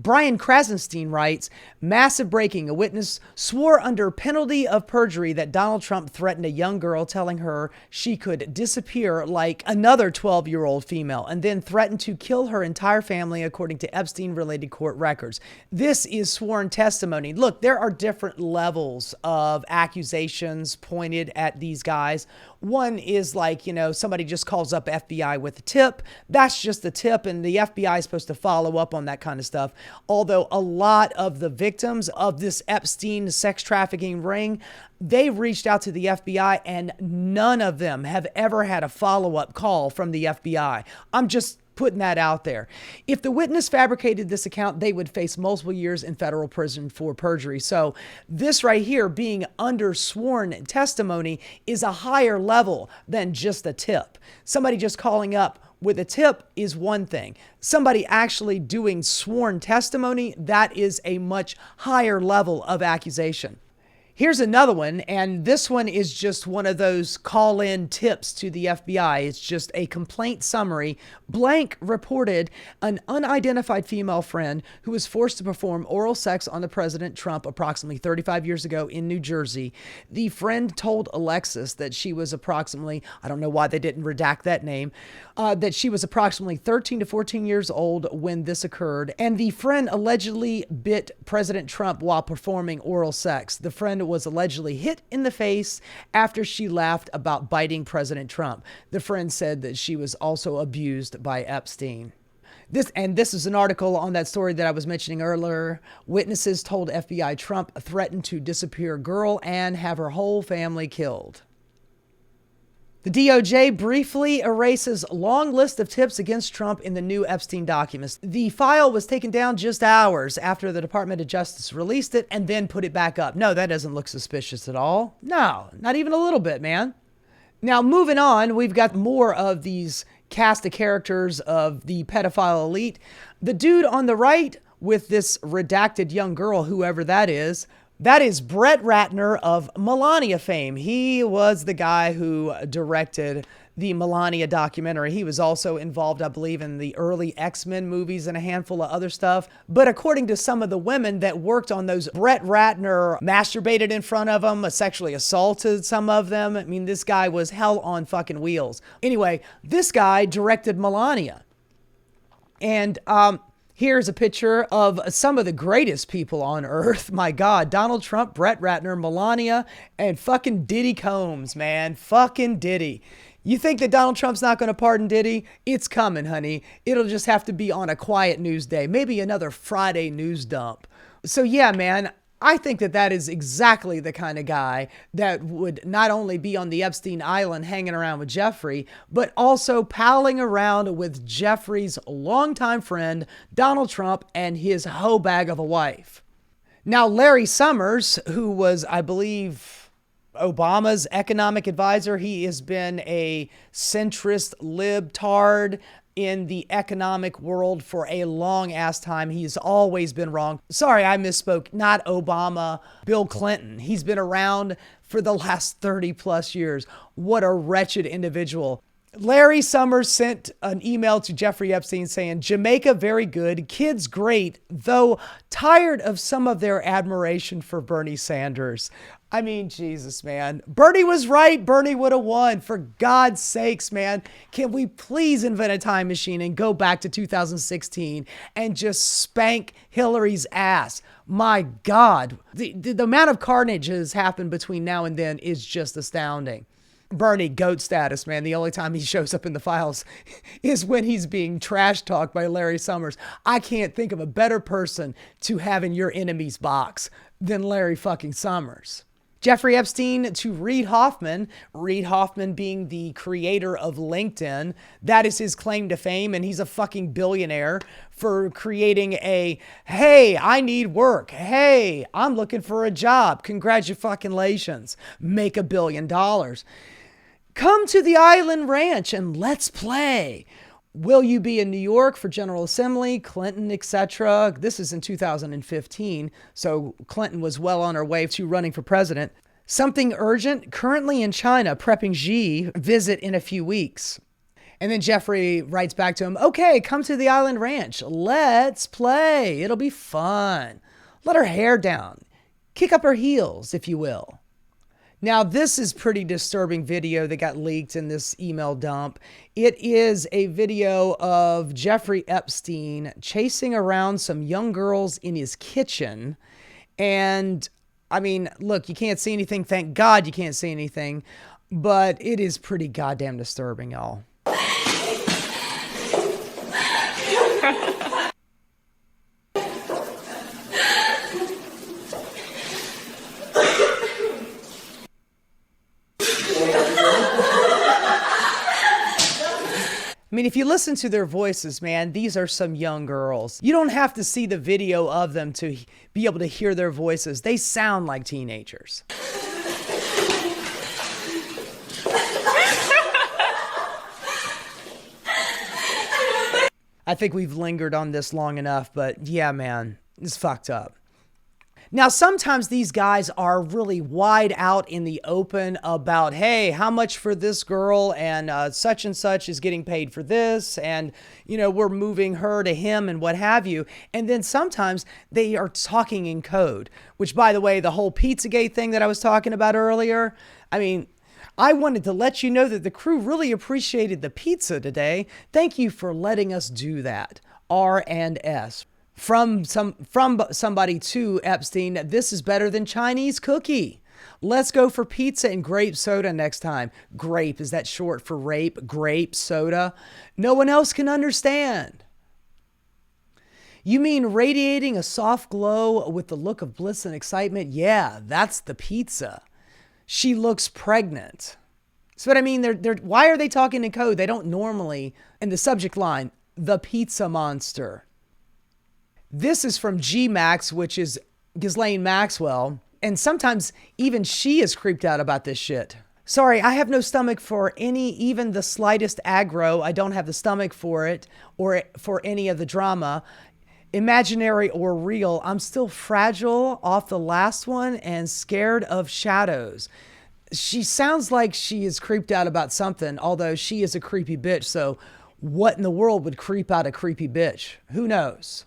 Brian Krasenstein writes, massive breaking. A witness swore under penalty of perjury that Donald Trump threatened a young girl, telling her she could disappear like another 12-year-old female, and then threatened to kill her entire family, according to Epstein-related court records. This is sworn testimony. Look, there are different levels of accusations pointed at these guys. One is like, somebody just calls up FBI with a tip. That's just a tip, and the FBI is supposed to follow up on that kind of stuff. Although a lot of the victims of this Epstein sex trafficking ring, they've reached out to the FBI, and none of them have ever had a follow-up call from the FBI. I'm just putting that out there. If the witness fabricated this account, they would face multiple years in federal prison for perjury. So this right here, being under sworn testimony, is a higher level than just a tip. Somebody just calling up with a tip is one thing. Somebody actually doing sworn testimony, that is a much higher level of accusation. Here's another one, and this one is just one of those call-in tips to the FBI. It's just a complaint summary. Blank reported an unidentified female friend who was forced to perform oral sex on the President Trump approximately 35 years ago in New Jersey. The friend told Alexis that she was approximately, I don't know why they didn't redact that name, that she was approximately 13 to 14 years old when this occurred, and the friend allegedly bit President Trump while performing oral sex. The friend was allegedly hit in the face after she laughed about biting President Trump. The friend said that she was also abused by Epstein. This is an article on that story that I was mentioning earlier. Witnesses told FBI Trump threatened to disappear girl and have her whole family killed. The DOJ briefly erases long list of tips against Trump in the new Epstein documents. The file was taken down just hours after the Department of Justice released it and then put it back up. No, that doesn't look suspicious at all. No, not even a little bit, man. Now, moving on, we've got more of these cast of characters of the pedophile elite. The dude on the right with this redacted young girl, whoever that is Brett Ratner of Melania fame. He was the guy who directed the Melania documentary. He was also involved, I believe, in the early X-Men movies and a handful of other stuff. But according to some of the women that worked on those, Brett Ratner masturbated in front of them, sexually assaulted some of them. I mean, this guy was hell on fucking wheels. Anyway, this guy directed Melania. And, here's a picture of some of the greatest people on earth. My God, Donald Trump, Brett Ratner, Melania, and fucking Diddy Combs, man. Fucking Diddy. You think that Donald Trump's not going to pardon Diddy? It's coming, honey. It'll just have to be on a quiet news day. Maybe another Friday news dump. So yeah, man, I think that that is exactly the kind of guy that would not only be on the Epstein Island hanging around with Jeffrey, but also palling around with Jeffrey's longtime friend, Donald Trump, and his hoe bag of a wife. Now, Larry Summers, who was, I believe, Obama's economic advisor, he has been a centrist libtard in the economic world for a long ass time. He's always been wrong. Sorry, I misspoke. Not Obama, Bill Clinton. He's been around for the last 30 plus years. What a wretched individual. Larry Summers sent an email to Jeffrey Epstein saying, Jamaica, very good. Kids, great, though tired of some of their admiration for Bernie Sanders. I mean, Jesus, man. Bernie was right. Bernie would have won. For God's sakes, man. Can we please invent a time machine and go back to 2016 and just spank Hillary's ass? My God. The amount of carnage that has happened between now and then is just astounding. Bernie, GOAT status, man. The only time he shows up in the files is when he's being trash talked by Larry Summers. I can't think of a better person to have in your enemy's box than Larry fucking Summers. Jeffrey Epstein to Reid Hoffman being the creator of LinkedIn. That is his claim to fame, and he's a fucking billionaire for creating a, hey, I need work. Hey, I'm looking for a job. Congratulations. Make $1 billion. Come to the Island Ranch and let's play. Will you be in New York for General Assembly, Clinton, etc.? This is in 2015, so Clinton was well on her way to running for president. Something urgent, currently in China, prepping Xi visit in a few weeks. And then Jeffrey writes back to him, okay, come to the Island Ranch. Let's play. It'll be fun. Let her hair down. Kick up her heels, if you will. Now, this is pretty disturbing video that got leaked in this email dump. It is a video of Jeffrey Epstein chasing around some young girls in his kitchen. And, I mean, look, you can't see anything. Thank God you can't see anything. But it is pretty goddamn disturbing, y'all. I mean, if you listen to their voices, man, these are some young girls. You don't have to see the video of them to be able to hear their voices. They sound like teenagers. I think we've lingered on this long enough, but yeah, man, it's fucked up. Now, sometimes these guys are really wide out in the open about, hey, how much for this girl, and such is getting paid for this, and, we're moving her to him and what have you. And then sometimes they are talking in code, which, by the way, the whole Pizzagate thing that I was talking about earlier, I wanted to let you know that the crew really appreciated the pizza today. Thank you for letting us do that. R&S. From somebody to Epstein, this is better than Chinese cookie. Let's go for pizza and grape soda next time. Grape, is that short for rape? Grape soda? No one else can understand. You mean radiating a soft glow with the look of bliss and excitement? Yeah, that's the pizza. She looks pregnant. So what I mean, why are they talking in code? They don't normally, in the subject line, the pizza monster. This is from G-Max, which is Ghislaine Maxwell. And sometimes even she is creeped out about this shit. Sorry, I have no stomach for even the slightest aggro. I don't have the stomach for it or for any of the drama. Imaginary or real, I'm still fragile off the last one and scared of shadows. She sounds like she is creeped out about something, although she is a creepy bitch. So what in the world would creep out a creepy bitch? Who knows?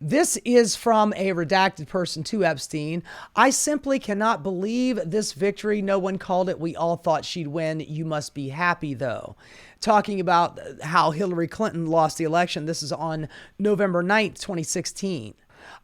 This is from a redacted person to Epstein. I simply cannot believe this victory. No one called it. We all thought she'd win. You must be happy, though. Talking about how Hillary Clinton lost the election. This is on November 9th, 2016.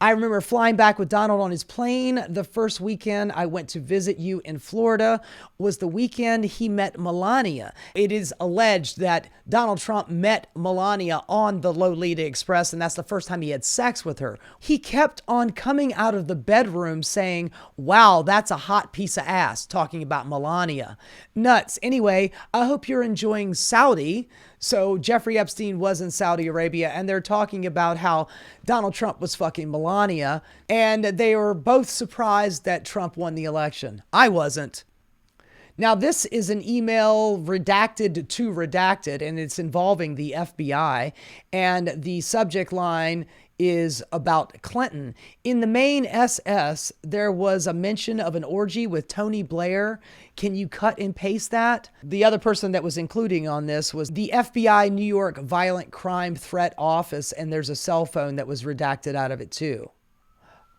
I remember flying back with Donald on his plane. The first weekend I went to visit you in Florida was the weekend he met Melania. It is alleged that Donald Trump met Melania on the Lolita Express, and that's the first time he had sex with her. He kept on coming out of the bedroom saying, wow, that's a hot piece of ass, talking about Melania. Nuts. Anyway, I hope you're enjoying Saudi. So Jeffrey Epstein was in Saudi Arabia, and they're talking about how Donald Trump was fucking Melania, and they were both surprised that Trump won the election. I wasn't. Now, this is an email redacted to redacted, and it's involving the FBI, and the subject line is about Clinton. In the main SS, there was a mention of an orgy with Tony Blair. Can you cut and paste that? The other person that was including on this was the FBI New York Violent Crime Threat Office, and there's a cell phone that was redacted out of it too.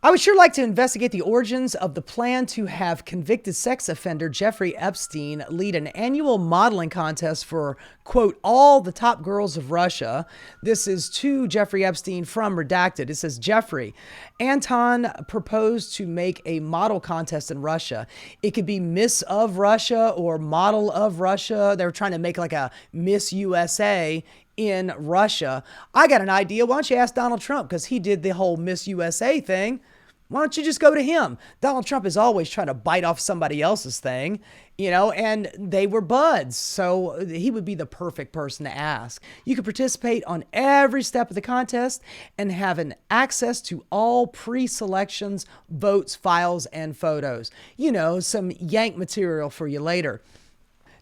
I would sure like to investigate the origins of the plan to have convicted sex offender Jeffrey Epstein lead an annual modeling contest for, quote, all the top girls of Russia. This is to Jeffrey Epstein from Redacted. It says, Jeffrey, Anton proposed to make a model contest in Russia. It could be Miss of Russia or Model of Russia. They were trying to make like a Miss USA in Russia. I got an idea. Why don't you ask Donald Trump? Because he did the whole Miss USA thing. Why don't you just go to him? Donald Trump is always trying to bite off somebody else's thing, and they were buds. So he would be the perfect person to ask. You could participate on every step of the contest and have an access to all pre-selections, votes, files, and photos. Some yank material for you later.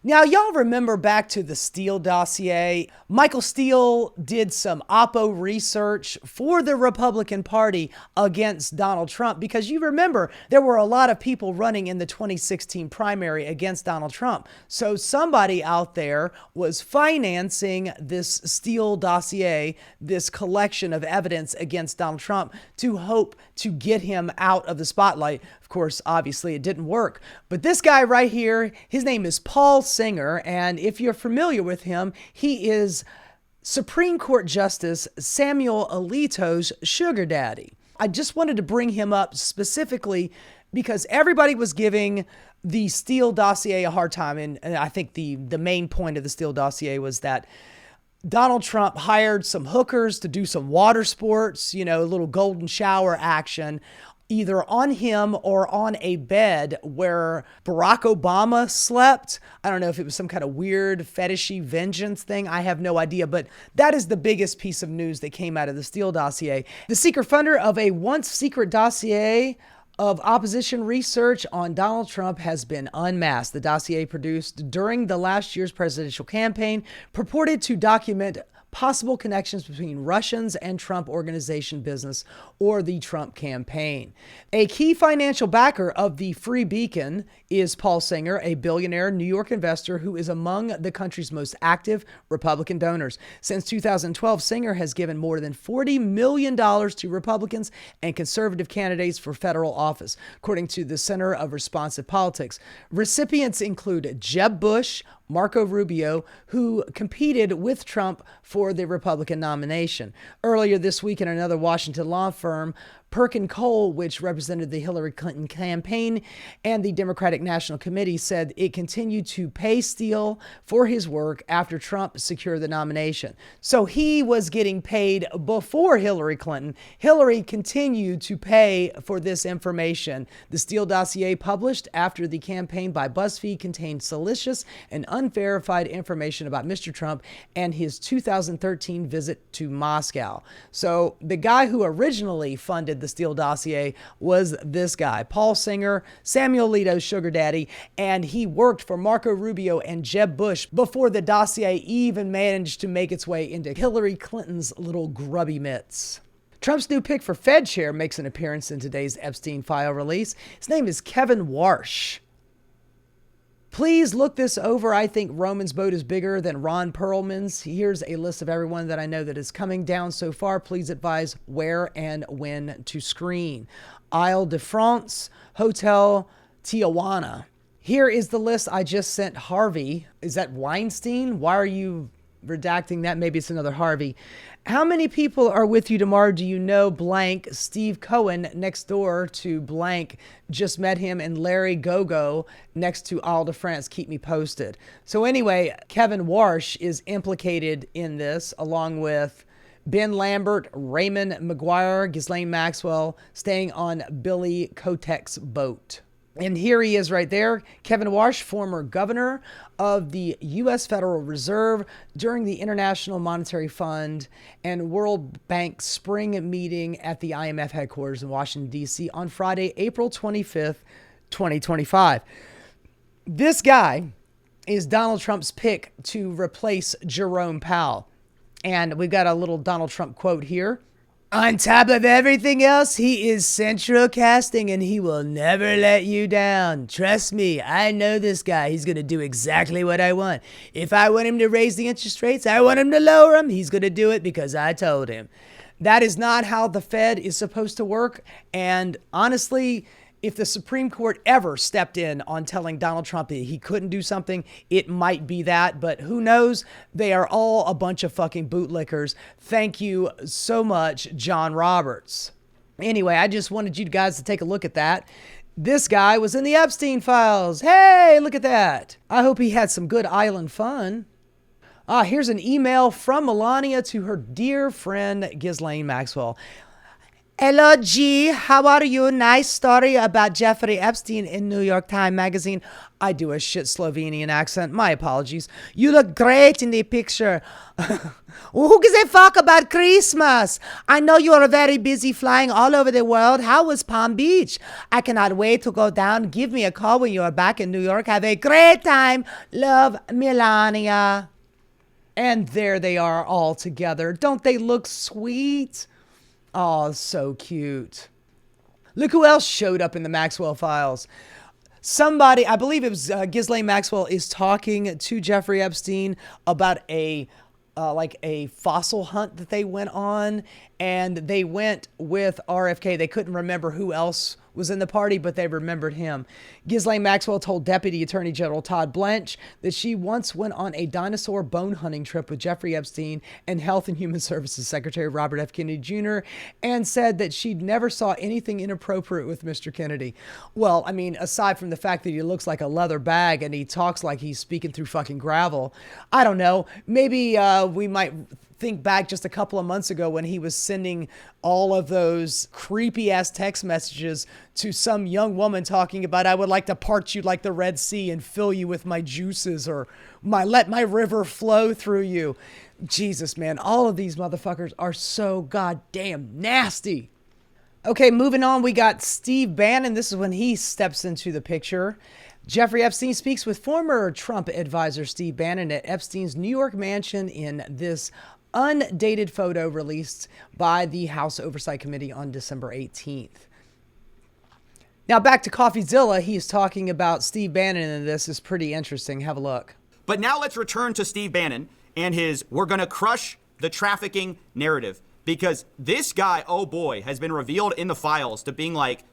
Now, y'all remember back to the Steele dossier. Michael Steele did some Oppo research for the Republican Party against Donald Trump because you remember there were a lot of people running in the 2016 primary against Donald Trump. So somebody out there was financing this Steele dossier, this collection of evidence against Donald Trump to hope to get him out of the spotlight. Of course, obviously it didn't work. But this guy right here, his name is Paul Singer, and if you're familiar with him, he is Supreme Court Justice Samuel Alito's sugar daddy. I just wanted to bring him up specifically because everybody was giving the Steele dossier a hard time, and I think the main point of the Steele dossier was that Donald Trump hired some hookers to do some water sports, a little golden shower action, either on him or on a bed where Barack Obama slept. I don't know if it was some kind of weird fetishy vengeance thing. I have no idea, but that is the biggest piece of news that came out of the Steele dossier. The secret funder of a once secret dossier of opposition research on Donald Trump has been unmasked. The dossier produced during the last year's presidential campaign purported to document possible connections between Russians and Trump Organization business or the Trump campaign. A key financial backer of the Free Beacon is Paul Singer, a billionaire New York investor who is among the country's most active Republican donors. Since 2012, Singer has given more than $40 million to Republicans and conservative candidates for federal office, according to the Center of Responsive Politics. Recipients include Jeb Bush, Marco Rubio, who competed with Trump for the Republican nomination. Earlier this week, in another Washington law firm, Perkin Cole, which represented the Hillary Clinton campaign and the Democratic National Committee, said it continued to pay Steele for his work after Trump secured the nomination. So he was getting paid before Hillary Clinton. Hillary continued to pay for this information. The Steele dossier, published after the campaign by BuzzFeed, contained salacious and unverified information about Mr. Trump and his 2013 visit to Moscow. So the guy who originally funded the Steele dossier was this guy, Paul Singer, Samuel Alito's sugar daddy, and he worked for Marco Rubio and Jeb Bush before the dossier even managed to make its way into Hillary Clinton's little grubby mitts. Trump's new pick for Fed chair makes an appearance in today's Epstein file release. His name is Kevin Warsh. Please look this over. I think Roman's boat is bigger than Ron Perlman's. Here's a list of everyone that I know that is coming down so far. Please advise where and when to screen. Isle de France, Hotel Tijuana. Here is the list I just sent Harvey. Is that Weinstein? Why are you redacting that? Maybe it's another Harvey. How many people are with you tomorrow? Do you know blank? Steve Cohen next door to blank. Just met him, and Larry Gogo next to Isle de France. Keep me posted. So anyway, Kevin Warsh is implicated in this, along with Ben Lambert, Raymond McGuire, Ghislaine Maxwell, staying on Billy Kotek's boat. And here he is right there, Kevin Warsh, former governor of the U.S. Federal Reserve during the International Monetary Fund and World Bank spring meeting at the IMF headquarters in Washington, D.C. on Friday, April 25th, 2025. This guy is Donald Trump's pick to replace Jerome Powell. And we've got a little Donald Trump quote here. On top of everything else, he is central casting and he will never let you down. Trust me, I know this guy. He's going to do exactly what I want. If I want him to raise the interest rates, I want him to lower them. He's going to do it because I told him. That is not how the Fed is supposed to work. And honestly, if the Supreme Court ever stepped in on telling Donald Trump that he couldn't do something, it might be that, but who knows? They are all a bunch of fucking bootlickers. Thank you so much, John Roberts. Anyway, I just wanted you guys to take a look at that. This guy was in the Epstein files. Hey, look at that. I hope he had some good island fun. Here's an email from Melania to her dear friend, Ghislaine Maxwell. Hello, G. How are you? Nice story about Jeffrey Epstein in New York Times Magazine. I do a shit Slovenian accent. My apologies. You look great in the picture. Who gives a fuck about Christmas? I know you are very busy flying all over the world. How was Palm Beach? I cannot wait to go down. Give me a call when you are back in New York. Have a great time. Love, Melania. And there they are all together. Don't they look sweet? Oh, so cute. Look who else showed up in the Maxwell files. Somebody, I believe it was Ghislaine Maxwell, is talking to Jeffrey Epstein about a fossil hunt that they went on, and they went with RFK. They couldn't remember who else was in the party, but they remembered him. Ghislaine Maxwell told Deputy Attorney General Todd Blanche that she once went on a dinosaur bone hunting trip with Jeffrey Epstein and Health and Human Services Secretary Robert F. Kennedy Jr. and said that she never saw anything inappropriate with Mr. Kennedy. Well, I mean, aside from the fact that he looks like a leather bag and he talks like he's speaking through fucking gravel, I don't know. Maybe we might think back just a couple of months ago when he was sending all of those creepy ass text messages to some young woman talking about, I would like to part you like the Red Sea and fill you with my juices, or let my river flow through you. Jesus, man, all of these motherfuckers are so goddamn nasty. Okay, moving on, we got Steve Bannon. This is when he steps into the picture. Jeffrey Epstein speaks with former Trump advisor Steve Bannon at Epstein's New York mansion in this undated photo released by the House Oversight Committee on December 18th. Now back to CoffeeZilla. He's talking about Steve Bannon, and this is pretty interesting. Have a look.
But now let's return to Steve Bannon and his "we're going to crush the trafficking" narrative. Because this guy, oh boy, has been revealed in the files to being like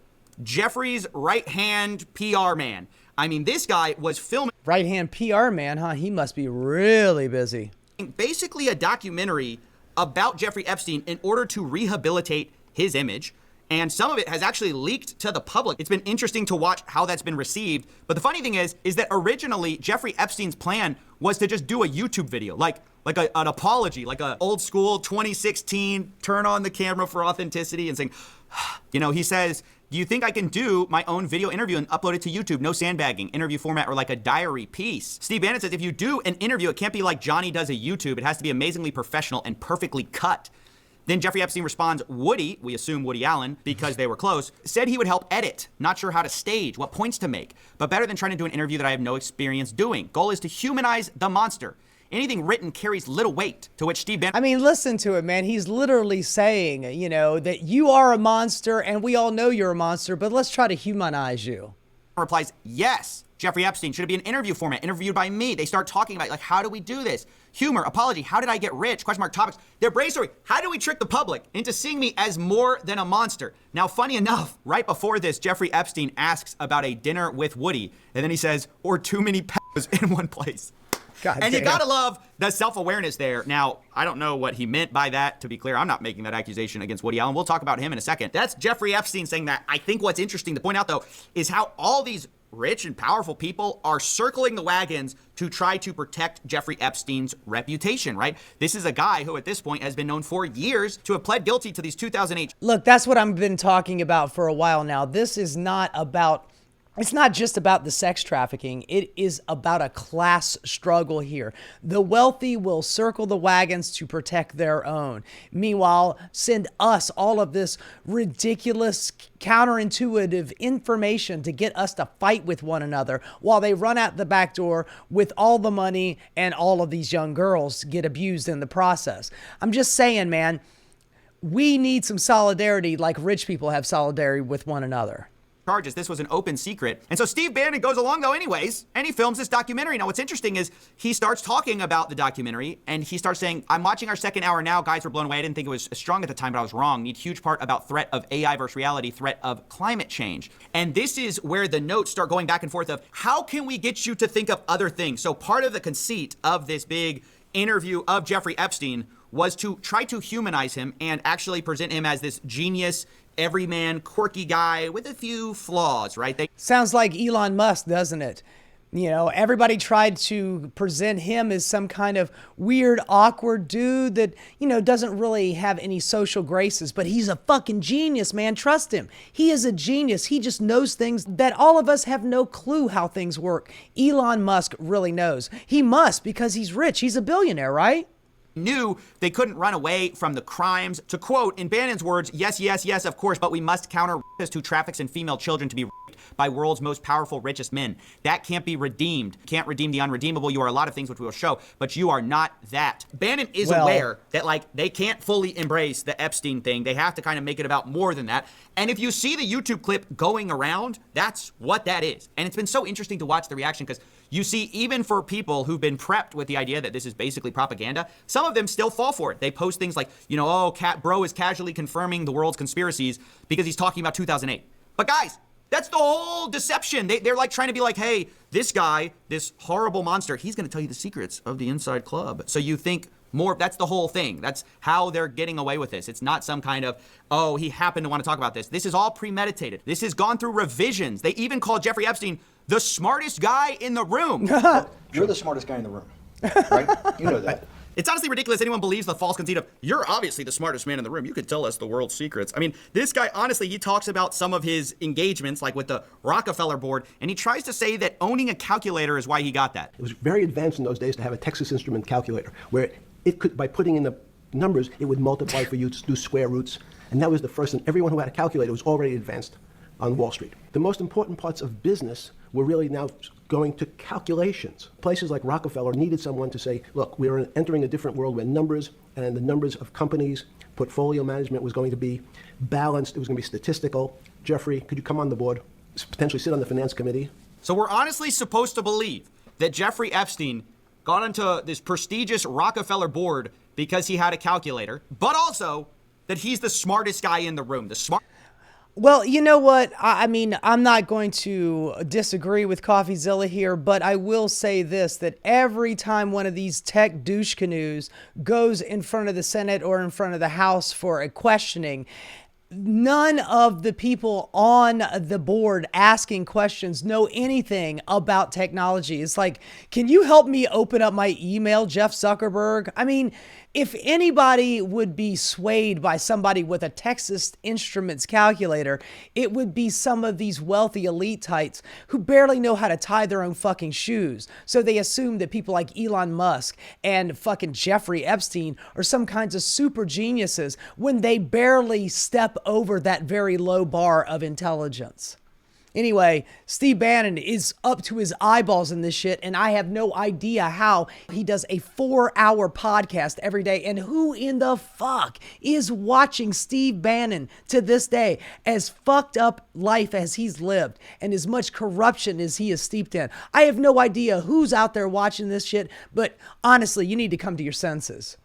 Jeffrey's right-hand PR man. I mean, this guy was filming...
Right-hand PR man, huh? He must be really busy.
Basically a documentary about Jeffrey Epstein in order to rehabilitate his image. And some of it has actually leaked to the public. It's been interesting to watch how that's been received. But the funny thing is that originally Jeffrey Epstein's plan was to just do a YouTube video, like an apology, like a old school 2016, turn on the camera for authenticity and saying, you know, he says, do you think I can do my own video interview and upload it to YouTube? No sandbagging, interview format, or like a diary piece. Steve Bannon says if you do an interview, it can't be like Johnny does a YouTube. It has to be amazingly professional and perfectly cut. Then Jeffrey Epstein responds, Woody, we assume Woody Allen, because they were close, said he would help edit. Not sure how to stage, what points to make, but better than trying to do an interview that I have no experience doing. Goal is to humanize the monster. Anything written carries little weight, to which Steve Bannon...
I mean, listen to it, man. He's literally saying, you know, that you are a monster and we all know you're a monster, but let's try to humanize you.
Replies, yes, Jeffrey Epstein. Should it be an interview format, interviewed by me? They start talking about, like, how do we do this? Humor, apology, how did I get rich? Question mark, topics. Their brainstorming, how do we trick the public into seeing me as more than a monster? Now, funny enough, right before this, Jeffrey Epstein asks about a dinner with Woody, and then he says, or too many pedos in one place.
God
and
damn.
you gotta love the self-awareness there. Now, I don't know what he meant by that. To be clear, I'm not making that accusation against Woody Allen. We'll talk about him in a second. That's Jeffrey Epstein saying that. I think what's interesting to point out, though, is how all these rich and powerful people are circling the wagons to try to protect Jeffrey Epstein's reputation, right? This is a guy who at this point has been known for years to have pled guilty to these 2008.
Look, that's what I've been talking about for a while now. This is not about... It's not just about the sex trafficking. It is about a class struggle here. The wealthy will circle the wagons to protect their own. Meanwhile, send us all of this ridiculous, counterintuitive information to get us to fight with one another while they run out the back door with all the money and all of these young girls get abused in the process. I'm just saying, man, we need some solidarity like rich people have solidarity with one another.
Charges. This was an open secret. And so Steve Bannon goes along though anyways, and he films this documentary. Now what's interesting is he starts talking about the documentary and he starts saying, I'm watching our second hour now. Guys were blown away. I didn't think it was as strong at the time, but I was wrong. Need huge part about threat of AI versus reality, threat of climate change. And this is where the notes start going back and forth of how can we get you to think of other things? So part of the conceit of this big interview of Jeffrey Epstein was to try to humanize him and actually present him as this genius, everyman, quirky guy with a few flaws, right?
Sounds like Elon Musk, doesn't it? You know, everybody tried to present him as some kind of weird, awkward dude that, you know, doesn't really have any social graces, but he's a fucking genius, man. Trust him. He is a genius. He just knows things that all of us have no clue how things work. Elon Musk really knows. He must, because he's rich. He's a billionaire, right?
Knew they couldn't run away from the crimes. To quote, in Bannon's words, yes, yes, yes, of course, but we must counter rapists who traffics in female children to be raped by world's most powerful, richest men. That can't be redeemed. Can't redeem the unredeemable. You are a lot of things which we will show, but you are not that. Bannon is aware that, like, they can't fully embrace the Epstein thing. They have to kind of make it about more than that. And if you see the YouTube clip going around, that's what that is. And it's been so interesting to watch the reaction because you see, even for people who've been prepped with the idea that this is basically propaganda, some of them still fall for it. They post things like, you know, oh, bro is casually confirming the world's conspiracies because he's talking about 2008. But guys, that's the whole deception. They're like trying to be like, hey, this guy, this horrible monster, he's going to tell you the secrets of the inside club. So you think more, that's the whole thing. That's how they're getting away with this. It's not some kind of, oh, he happened to want to talk about this. This is all premeditated. This has gone through revisions. They even called Jeffrey Epstein the smartest guy in the room.
You're the smartest guy in the room, right? You know that.
It's honestly ridiculous anyone believes the false conceit of, you're obviously the smartest man in the room. You could tell us the world's secrets. I mean, this guy, honestly, he talks about some of his engagements, like with the Rockefeller board, and he tries to say that owning a calculator is why he got that.
It was very advanced in those days to have a Texas Instrument calculator, where it could, by putting in the numbers, it would multiply for you to do square roots. And that was the first, and everyone who had a calculator was already advanced on Wall Street. The most important parts of business we're really now going to calculations. Places like Rockefeller needed someone to say, look, we're entering a different world where numbers and the numbers of companies, portfolio management was going to be balanced. It was going to be statistical. Jeffrey, could you come on the board, potentially sit on the finance committee?
So we're honestly supposed to believe that Jeffrey Epstein got into this prestigious Rockefeller board because he had a calculator, but also that he's the smartest guy in the room.
Well, you know what? I mean, I'm not going to disagree with CoffeeZilla here, but I will say this, that every time one of these tech douche canoes goes in front of the Senate or in front of the House for a questioning, none of the people on the board asking questions know anything about technology. It's like, can you help me open up my email, Jeff Zuckerberg? I mean, if anybody would be swayed by somebody with a Texas Instruments calculator, it would be some of these wealthy elite types who barely know how to tie their own fucking shoes. So they assume that people like Elon Musk and fucking Jeffrey Epstein are some kinds of super geniuses when they barely step over that very low bar of intelligence. Anyway, Steve Bannon is up to his eyeballs in this shit, and I have no idea how he does a 4-hour podcast every day. And who in the fuck is watching Steve Bannon to this day, as fucked up life as he's lived and as much corruption as he is steeped in? I have no idea who's out there watching this shit, but honestly, you need to come to your senses.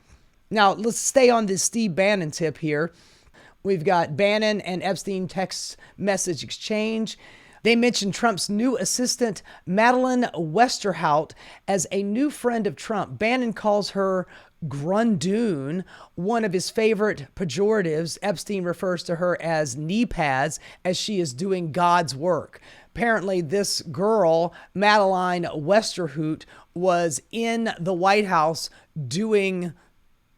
Now, let's stay on this Steve Bannon tip here. We've got Bannon and Epstein text message exchange. They mentioned Trump's new assistant, Madeleine Westerhout, as a new friend of Trump. Bannon calls her Grundoon, one of his favorite pejoratives. Epstein refers to her as knee pads, as she is doing God's work. Apparently, this girl, Madeleine Westerhout, was in the White House doing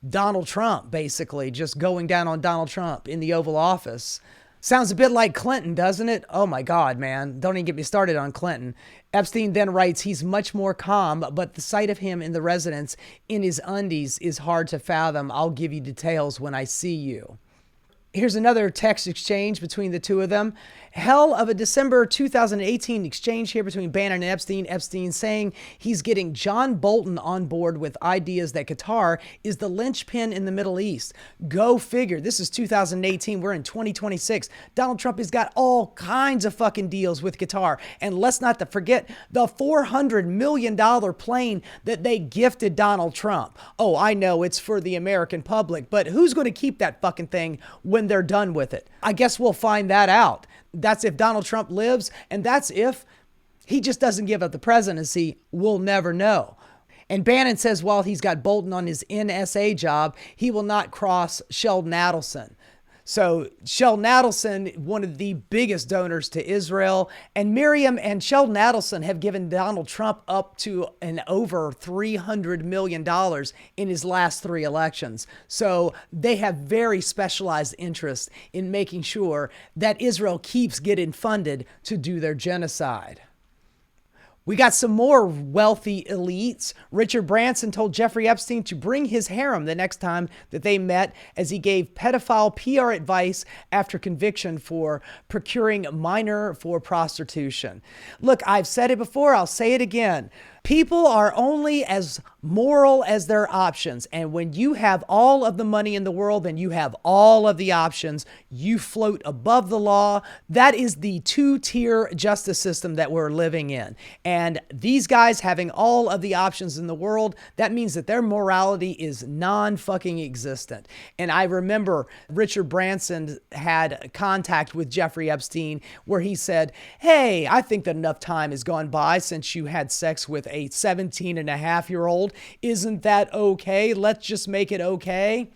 Donald Trump, basically, just going down on Donald Trump in the Oval Office. Sounds a bit like Clinton, doesn't it? Oh my God, man. Don't even get me started on Clinton. Epstein then writes he's much more calm, but the sight of him in the residence in his undies is hard to fathom. I'll give you details when I see you. Here's another text exchange between the two of them. Hell of a December 2018 exchange here between Bannon and Epstein. Epstein saying he's getting John Bolton on board with ideas that Qatar is the linchpin in the Middle East. Go figure. This is 2018. We're in 2026. Donald Trump has got all kinds of fucking deals with Qatar. And let's not forget the $400 million plane that they gifted Donald Trump. Oh, I know it's for the American public, but who's going to keep that fucking thing when they're done with it? I guess we'll find that out. That's if Donald Trump lives, and that's if he just doesn't give up the presidency. We'll never know. And Bannon says while he's got Bolton on his NSA job, he will not cross Sheldon Adelson. So Sheldon Adelson, one of the biggest donors to Israel, and Miriam and Sheldon Adelson have given Donald Trump up to and over $300 million in his last 3 elections. So they have very specialized interest in making sure that Israel keeps getting funded to do their genocide. We got some more wealthy elites. Richard Branson told Jeffrey Epstein to bring his harem the next time that they met, as he gave pedophile PR advice after conviction for procuring minor for prostitution. Look, I've said it before, I'll say it again. People are only as moral as their options. And when you have all of the money in the world and you have all of the options, you float above the law. That is the 2-tier justice system that we're living in. And these guys having all of the options in the world, that means that their morality is non-fucking existent. And I remember Richard Branson had contact with Jeffrey Epstein where he said, hey, I think that enough time has gone by since you had sex with a 17-and-a-half-year-old. Isn't that okay? Let's just make it okay.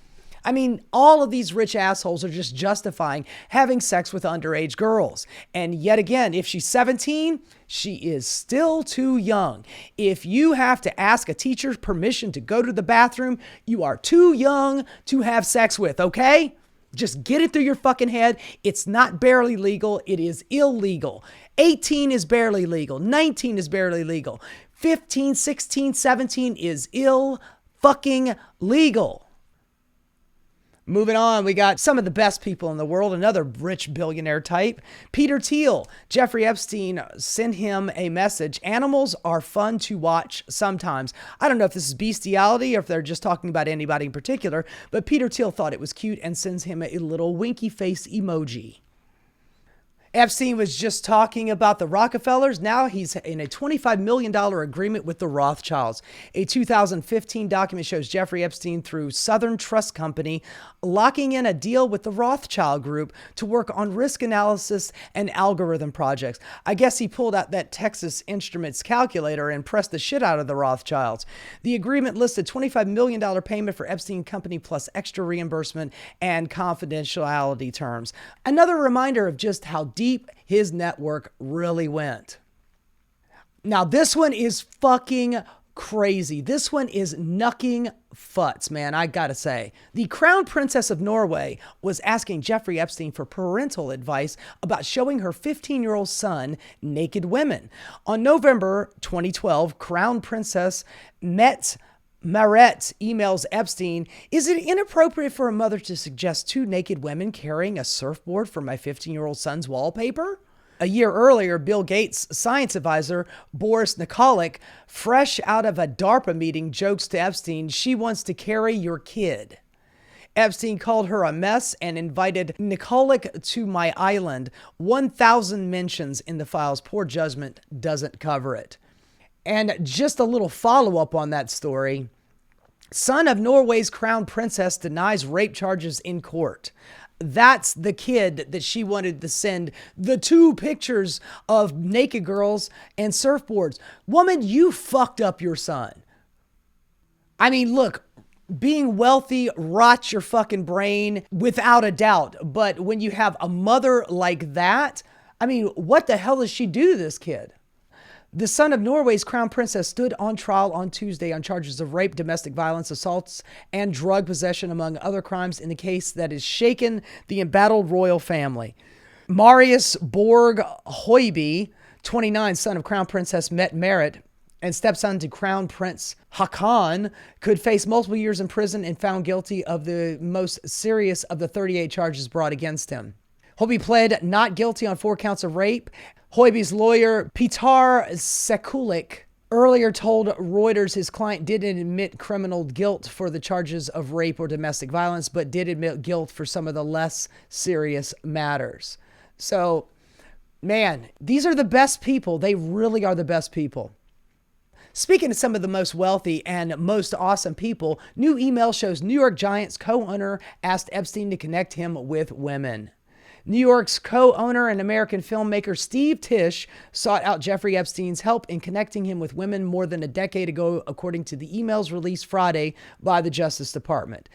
I mean, all of these rich assholes are just justifying having sex with underage girls. And yet again, if she's 17, she is still too young. If you have to ask a teacher's permission to go to the bathroom, you are too young to have sex with, okay? Just get it through your fucking head. It's not barely legal. It is illegal. 18 is barely legal. 19 is barely legal. 15, 16, 17 is fucking legal. Moving on, we got some of the best people in the world, another rich billionaire type. Peter Thiel. Jeffrey Epstein sent him a message. Animals are fun to watch sometimes. I don't know if this is bestiality or if they're just talking about anybody in particular, but Peter Thiel thought it was cute and sends him a little winky face emoji. Epstein was just talking about the Rockefellers. Now he's in a $25 million agreement with the Rothschilds. A 2015 document shows Jeffrey Epstein through Southern Trust Company locking in a deal with the Rothschild Group to work on risk analysis and algorithm projects. I guess he pulled out that Texas Instruments calculator and pressed the shit out of the Rothschilds. The agreement listed $25 million payment for Epstein Company plus extra reimbursement and confidentiality terms. Another reminder of just how deep his network really went. Now, this one is fucking crazy. This one is knucking futs, man, I gotta say. The Crown Princess of Norway was asking Jeffrey Epstein for parental advice about showing her 15-year-old son naked women. On November 2012, Crown Princess Mette Marit emails Epstein, "Is it inappropriate for a mother to suggest two naked women carrying a surfboard for my 15-year-old son's wallpaper?" A year earlier, Bill Gates' science advisor, Boris Nikolic, fresh out of a DARPA meeting, jokes to Epstein, "She wants to carry your kid." Epstein called her a mess and invited Nikolic to my island. 1,000 mentions in the files. Poor judgment doesn't cover it. And just a little follow-up on that story. Son of Norway's crown princess denies rape charges in court. That's the kid that she wanted to send the 2 pictures of naked girls and surfboards. Woman, you fucked up your son. I mean, look, being wealthy rots your fucking brain without a doubt. But when you have a mother like that, I mean, what the hell does she do to this kid? The son of Norway's crown princess stood on trial on Tuesday on charges of rape, domestic violence, assaults, and drug possession, among other crimes, in the case that has shaken the embattled royal family. Marius Borg Høiby, 29, son of Crown Princess Mette Marit, and stepson to Crown Prince Haakon, could face multiple years in prison and found guilty of the most serious of the 38 charges brought against him. Høiby pled not guilty on 4 counts of rape. Høiby's lawyer, Petar Sekulik, earlier told Reuters his client didn't admit criminal guilt for the charges of rape or domestic violence, but did admit guilt for some of the less serious matters. So, man, these are the best people. They really are the best people. Speaking of some of the most wealthy and most awesome people, new email shows New York Giants co-owner asked Epstein to connect him with women. New York's co-owner and American filmmaker Steve Tisch sought out Jeffrey Epstein's help in connecting him with women more than a decade ago, according to the emails released Friday by the Justice Department.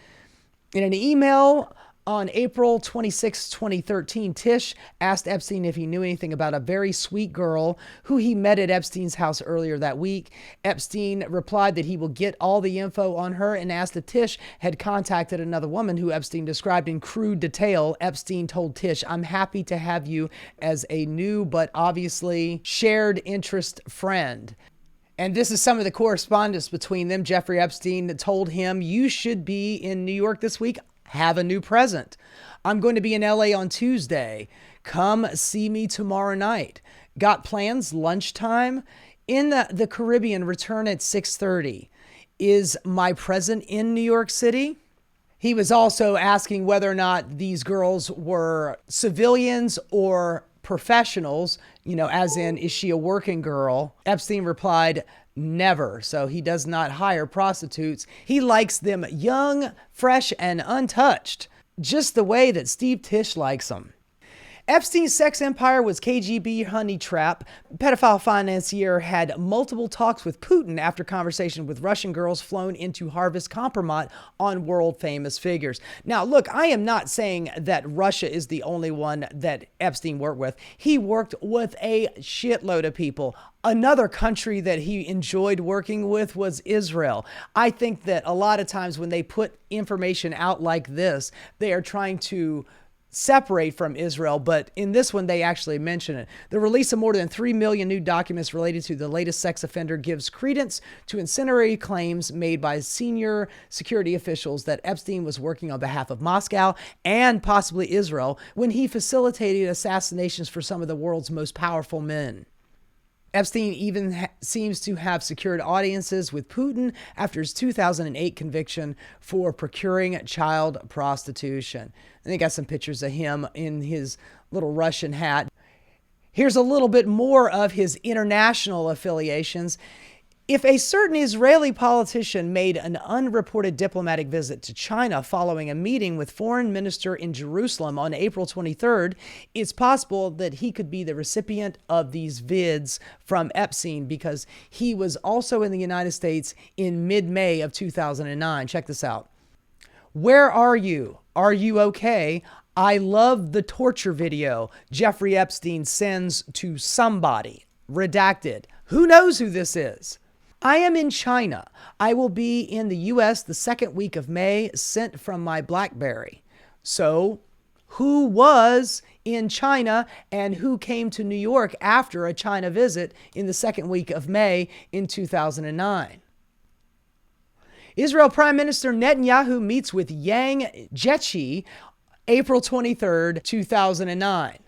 In an email on April 26, 2013, Tisch asked Epstein if he knew anything about a very sweet girl who he met at Epstein's house earlier that week. Epstein replied that he will get all the info on her and asked if Tisch had contacted another woman who Epstein described in crude detail. Epstein told Tisch, "I'm happy to have you as a new but obviously shared interest friend." And this is some of the correspondence between them. Jeffrey Epstein told him, "You should be in New York this week. Have a new present. I'm going to be in LA on Tuesday. Come see me tomorrow night. Got plans? Lunchtime? In the Caribbean, return at 6:30. Is my present in New York City?" He was also asking whether or not these girls were civilians or professionals, as in, is she a working girl? Epstein replied, "Never." So he does not hire prostitutes. He likes them young, fresh, and untouched, just the way that Steve Tisch likes them. Epstein's sex empire was KGB honey trap. Pedophile financier had multiple talks with Putin after conversation with Russian girls flown in to harvest compromise on world-famous figures. Now, look, I am not saying that Russia is the only one that Epstein worked with. He worked with a shitload of people. Another country that he enjoyed working with was Israel. I think that a lot of times when they put information out like this, they are trying to separate from Israel, but in this one, they actually mention it. The release of more than 3 million new documents related to the latest sex offender gives credence to incendiary claims made by senior security officials that Epstein was working on behalf of Moscow and possibly Israel when he facilitated assassinations for some of the world's most powerful men. Epstein even seems to have secured audiences with Putin after his 2008 conviction for procuring child prostitution. And they got some pictures of him in his little Russian hat. Here's a little bit more of his international affiliations. If a certain Israeli politician made an unreported diplomatic visit to China following a meeting with foreign minister in Jerusalem on April 23rd, it's possible that he could be the recipient of these vids from Epstein because he was also in the United States in mid-May of 2009. Check this out. Where are you? Are you okay? I love the torture video Jeffrey Epstein sends to somebody. Redacted. Who knows who this is? I am in China. I will be in the U.S. the second week of May, sent from my BlackBerry. So, who was in China and who came to New York after a China visit in the second week of May in 2009? Israel Prime Minister Netanyahu meets with Yang Jiechi April 23rd, 2009.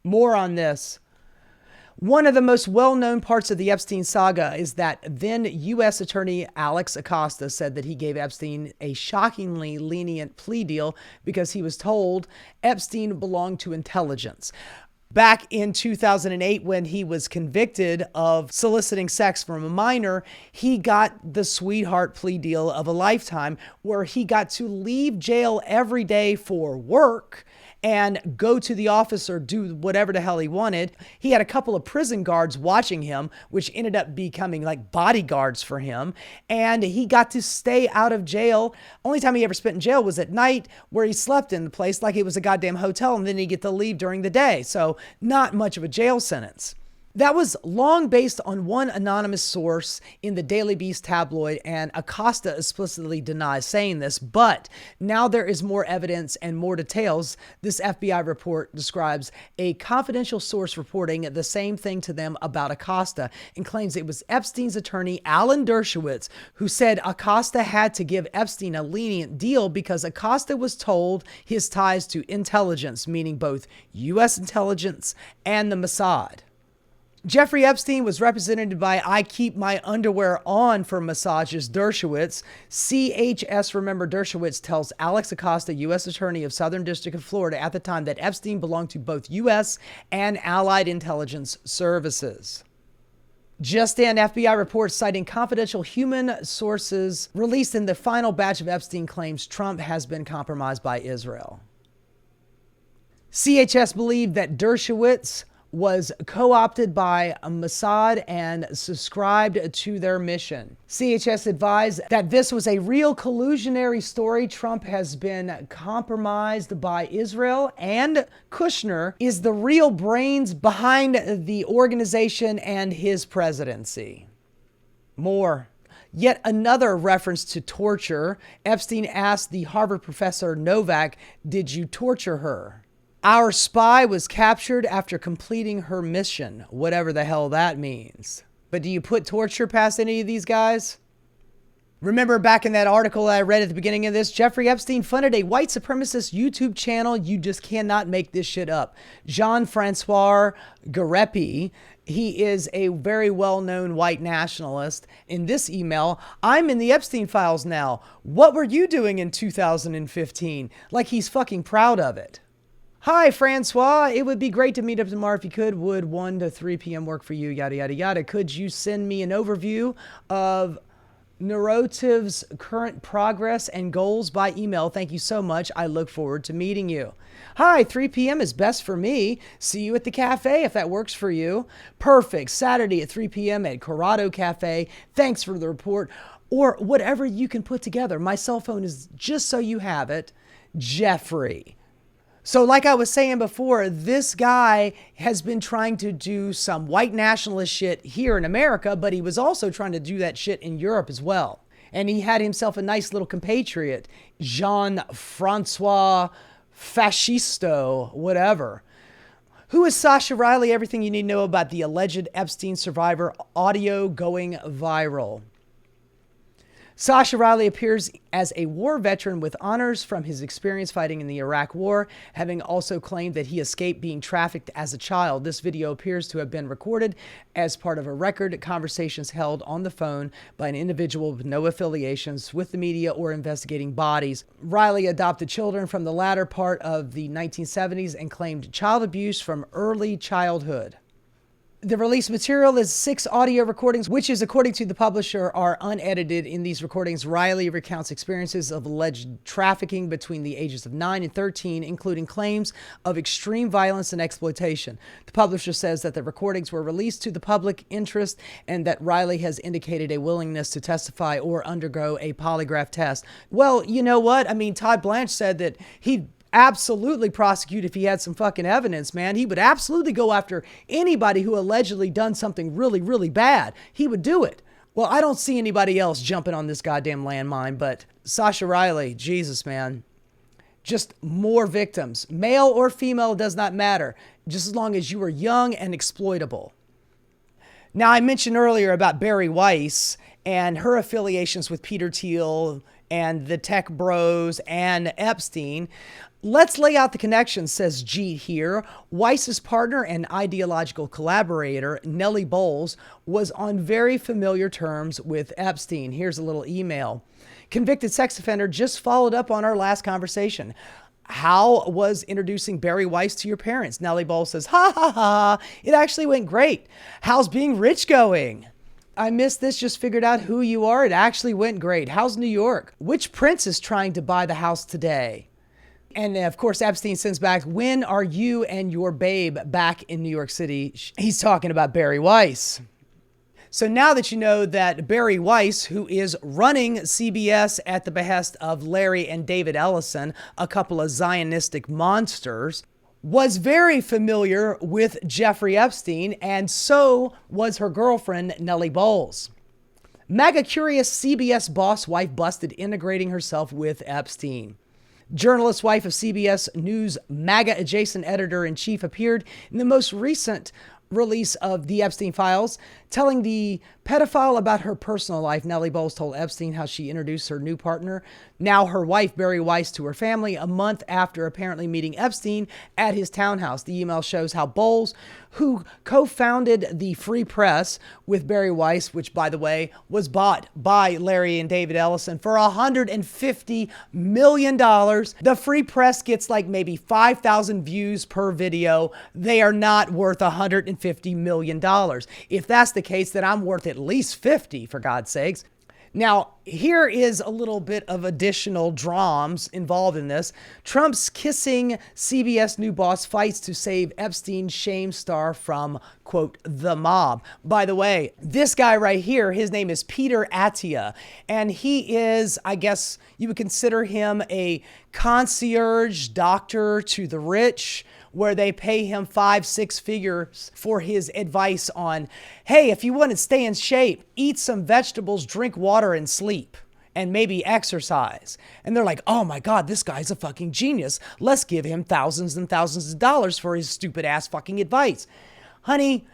More on this. One of the most well-known parts of the Epstein saga is that then U.S. Attorney Alex Acosta said that he gave Epstein a shockingly lenient plea deal because he was told Epstein belonged to intelligence. Back in 2008, when he was convicted of soliciting sex from a minor, he got the sweetheart plea deal of a lifetime where he got to leave jail every day for work and go to the office or do whatever the hell he wanted. He had a couple of prison guards watching him, which ended up becoming like bodyguards for him. And he got to stay out of jail. Only time he ever spent in jail was at night, where he slept in the place like it was a goddamn hotel, and then he'd get to leave during the day. So not much of a jail sentence. That was long based on one anonymous source in the Daily Beast tabloid, and Acosta explicitly denies saying this, but now there is more evidence and more details. This FBI report describes a confidential source reporting the same thing to them about Acosta and claims it was Epstein's attorney, Alan Dershowitz, who said Acosta had to give Epstein a lenient deal because Acosta was told his ties to intelligence, meaning both U.S. intelligence and the Mossad. Jeffrey Epstein was represented by I Keep My Underwear On for Massages Dershowitz. CHS, remember, Dershowitz tells Alex Acosta, U.S. Attorney of Southern District of Florida at the time, that Epstein belonged to both U.S. and Allied intelligence services. Just in, FBI reports citing confidential human sources released in the final batch of Epstein claims Trump has been compromised by Israel. CHS believed that Dershowitz was co-opted by Mossad and subscribed to their mission. CHS advised that this was a real collusionary story. Trump has been compromised by Israel, and Kushner is the real brains behind the organization and his presidency. More. Yet another reference to torture. Epstein asked the Harvard professor Novak, "Did you torture her?" Our spy was captured after completing her mission, whatever the hell that means. But do you put torture past any of these guys? Remember back in that article I read at the beginning of this, Jeffrey Epstein funded a white supremacist YouTube channel. You just cannot make this shit up. Jean-Francois Garepi, he is a very well-known white nationalist. In this email, I'm in the Epstein files now. What were you doing in 2015? Like he's fucking proud of it. Hi, Francois. It would be great to meet up tomorrow if you could. Would 1 to 3 p.m. work for you? Yada, yada, yada. Could you send me an overview of Narrative's current progress and goals by email? Thank you so much. I look forward to meeting you. Hi, 3 p.m. is best for me. See you at the cafe if that works for you. Perfect. Saturday at 3 p.m. at Corrado Cafe. Thanks for the report. Or whatever you can put together. My cell phone is just so you have it. Jeffrey. So like I was saying before, this guy has been trying to do some white nationalist shit here in America, but he was also trying to do that shit in Europe as well. And he had himself a nice little compatriot, Jean-Francois fascisto, whatever. Who is Sasha Riley? Everything you need to know about the alleged Epstein survivor, audio going viral. Sasha Riley appears as a war veteran with honors from his experience fighting in the Iraq War, having also claimed that he escaped being trafficked as a child. This video appears to have been recorded as part of a record conversations held on the phone by an individual with no affiliations with the media or investigating bodies. Riley adopted children from the latter part of the 1970s and claimed child abuse from early childhood. The released material is 6 audio recordings, which is, according to the publisher, are unedited. In these recordings, Riley recounts experiences of alleged trafficking between the ages of 9 and 13, including claims of extreme violence and exploitation. The publisher says that the recordings were released to the public interest and that Riley has indicated a willingness to testify or undergo a polygraph test. Well, you know what? I mean, Todd Blanche said that he'd absolutely prosecute if he had some fucking evidence, man. He would absolutely go after anybody who allegedly done something really, really bad. He would do it. Well, I don't see anybody else jumping on this goddamn landmine, but Sasha Riley, Jesus, man. Just more victims. Male or female, does not matter. Just as long as you are young and exploitable. Now, I mentioned earlier about Bari Weiss and her affiliations with Peter Thiel and the tech bros and Epstein. Let's lay out the connections, says Jeet here. Weiss's partner and ideological collaborator, Nellie Bowles, was on very familiar terms with Epstein. Here's a little email. Convicted sex offender just followed up on our last conversation. How was introducing Bari Weiss to your parents? Nellie Bowles says, ha ha ha, it actually went great. How's being rich going? I missed this, just figured out who you are. It actually went great. How's New York? Which prince is trying to buy the house today? And of course, Epstein sends back, when are you and your babe back in New York City? He's talking about Bari Weiss. So now that you know that Bari Weiss, who is running CBS at the behest of Larry and David Ellison, a couple of Zionistic monsters, was very familiar with Jeffrey Epstein, and so was her girlfriend, Nellie Bowles. Mega curious CBS boss wife busted integrating herself with Epstein. Journalist wife of CBS News MAGA adjacent editor-in-chief appeared in the most recent release of the Epstein files, telling the pedophile about her personal life. Nellie Bowles told Epstein how she introduced her new partner, now her wife, Bari Weiss, to her family a month after apparently meeting Epstein at his townhouse. The email shows how Bowles, who co-founded the Free Press with Bari Weiss, which, by the way, was bought by Larry and David Ellison for $150 million. The Free Press gets like maybe 5,000 views per video. They are not worth $150 million. If that's the case, then I'm worth at least 50, for God's sakes. Now, here is a little bit of additional dramas involved in this. Trump's kissing CBS new boss fights to save Epstein's shame star from, quote, the mob. By the way, this guy right here, his name is Peter Attia, and he is, I guess you would consider him a concierge doctor to the rich, where they pay him 5-6 figures for his advice on, hey, if you want to stay in shape, eat some vegetables, drink water, and sleep, and maybe exercise. And they're like, oh my God, this guy's a fucking genius. Let's give him thousands and thousands of dollars for his stupid ass fucking advice. Honey,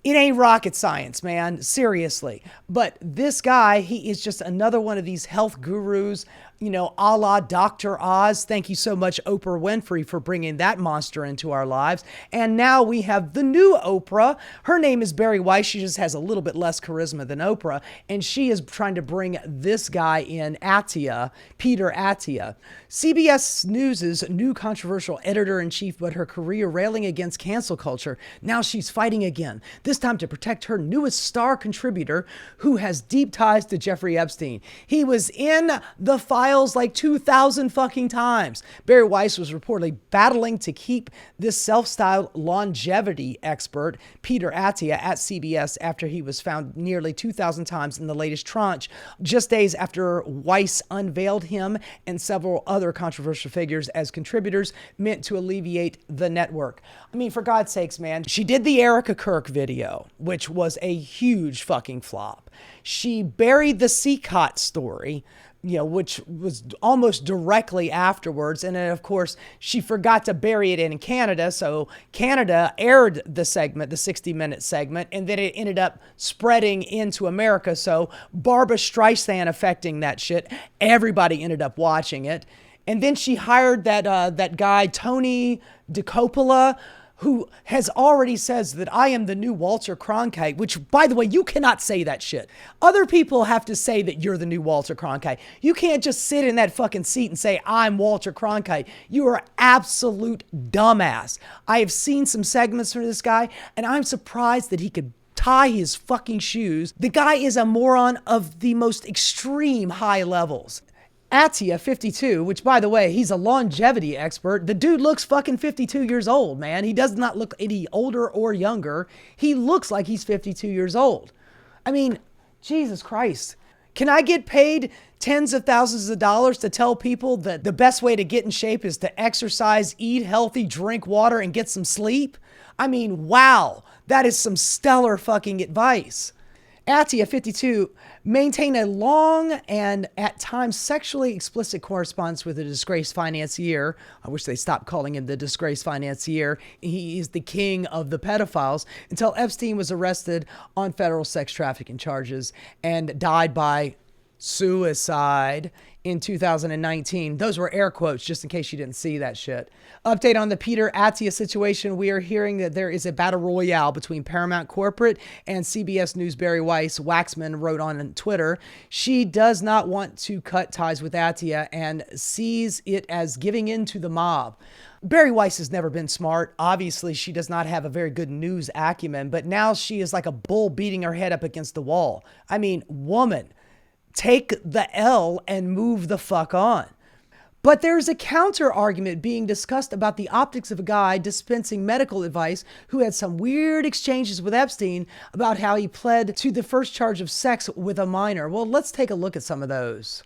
it ain't rocket science, man. Seriously. But this guy, he is just another one of these health gurus, you know, a la Dr. Oz. Thank you so much, Oprah Winfrey, for bringing that monster into our lives. And now we have the new Oprah. Her name is Bari Weiss. She just has a little bit less charisma than Oprah. And she is trying to bring this guy in, Attia, Peter Attia. CBS News' new controversial editor-in-chief, but her career railing against cancel culture. Now she's fighting again, this time to protect her newest star contributor, who has deep ties to Jeffrey Epstein. He was in the files like 2,000 fucking times. Bari Weiss was reportedly battling to keep this self-styled longevity expert, Peter Attia, at CBS after he was found nearly 2,000 times in the latest tranche, just days after Weiss unveiled him and several other controversial figures as contributors meant to alleviate the network. I mean, for God's sakes, man, she did the Erica Kirk video, which was a huge fucking flop. She buried the Seacott story, which was almost directly afterwards. And then, of course, she forgot to bury it in Canada. So Canada aired the segment, the 60-minute segment, and then it ended up spreading into America. So Barbra Streisand affecting that shit. Everybody ended up watching it. And then she hired that guy, Tony DeCoppola, who has already says that I am the new Walter Cronkite, which, by the way, you cannot say that shit. Other people have to say that you're the new Walter Cronkite. You can't just sit in that fucking seat and say, I'm Walter Cronkite. You are absolute dumbass. I have seen some segments from this guy, and I'm surprised that he could tie his fucking shoes. The guy is a moron of the most extreme high levels. Atia, 52, which, by the way, he's a longevity expert. The dude looks fucking 52 years old, man. He does not look any older or younger. He looks like he's 52 years old. I mean, Jesus Christ. Can I get paid tens of thousands of dollars to tell people that the best way to get in shape is to exercise, eat healthy, drink water, and get some sleep? I mean, wow. That is some stellar fucking advice. Atia, 52, maintained a long and at times sexually explicit correspondence with a disgraced financier. I wish they stopped calling him the disgraced financier. He is the king of the pedophiles until Epstein was arrested on federal sex trafficking charges and died by suicide in 2019. Those were air quotes, just in case you didn't see that shit. Update on the Peter Attia situation. We are hearing that there is a battle royale between Paramount Corporate and CBS News' Barry Weiss. Waxman wrote on Twitter, she does not want to cut ties with Attia and sees it as giving in to the mob. Barry Weiss has never been smart. Obviously, she does not have a very good news acumen, but now she is like a bull beating her head up against the wall. I mean, woman, take the L and move the fuck on. But there's a counter argument being discussed about the optics of a guy dispensing medical advice who had some weird exchanges with Epstein about how he pled to the first charge of sex with a minor. Well, let's take a look at some of those.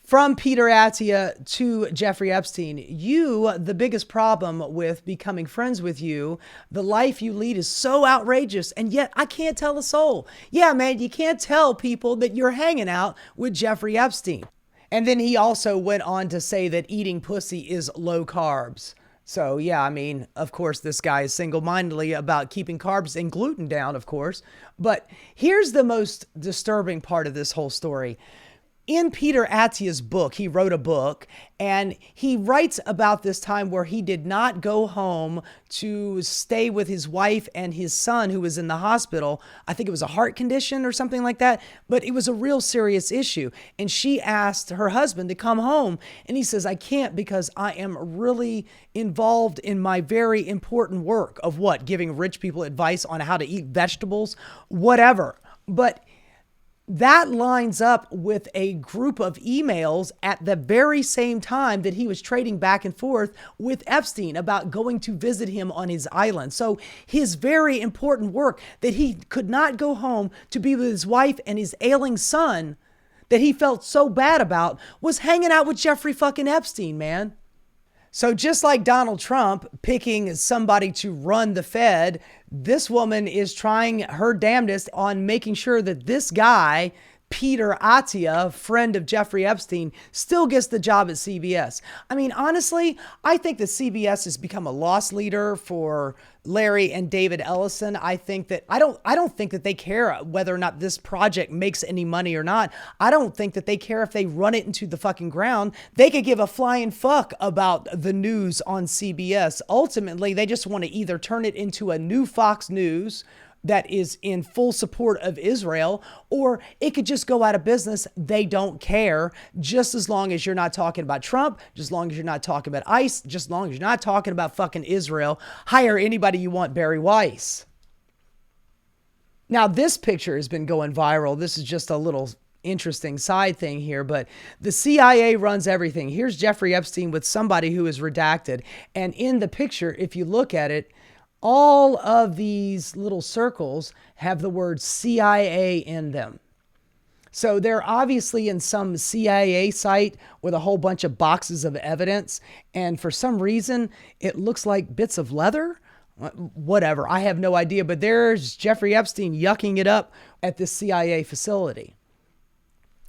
From Peter Attia to Jeffrey Epstein, you, the biggest problem with becoming friends with you, the life you lead is so outrageous, and yet I can't tell a soul. Yeah, man, you can't tell people that you're hanging out with Jeffrey Epstein. And then he also went on to say that eating pussy is low carbs. So yeah, I mean, of course, this guy is single-mindedly about keeping carbs and gluten down, of course. But here's the most disturbing part of this whole story. In Peter Attia's book, he wrote a book, and he writes about this time where he did not go home to stay with his wife and his son who was in the hospital. I think it was a heart condition or something like that, but it was a real serious issue. And she asked her husband to come home, and he says, I can't because I am really involved in my very important work of what? Giving rich people advice on how to eat vegetables, whatever. But that lines up with a group of emails at the very same time that he was trading back and forth with Epstein about going to visit him on his island. So his very important work that he could not go home to be with his wife and his ailing son that he felt so bad about was hanging out with Jeffrey fucking Epstein, man. So just like Donald Trump picking somebody to run the Fed, this woman is trying her damnedest on making sure that this guy, Peter Attia, friend of Jeffrey Epstein, still gets the job at CBS. I mean, honestly, I think that CBS has become a loss leader for Larry and David Ellison. I think that I don't think that they care whether or not this project makes any money or not. I don't think that they care if they run it into the fucking ground. They could give a flying fuck about the news on CBS. Ultimately, they just want to either turn it into a new Fox News that is in full support of Israel, or it could just go out of business. They don't care, just as long as you're not talking about Trump, just as long as you're not talking about ICE, just as long as you're not talking about fucking Israel. Hire anybody you want, Barry Weiss. Now, this picture has been going viral. This is just a little interesting side thing here, but the CIA runs everything. Here's Jeffrey Epstein with somebody who is redacted. And in the picture, if you look at it, all of these little circles have the word CIA in them. So they're obviously in some CIA site with a whole bunch of boxes of evidence. And for some reason, it looks like bits of leather. Whatever, I have no idea. But there's Jeffrey Epstein yucking it up at this CIA facility.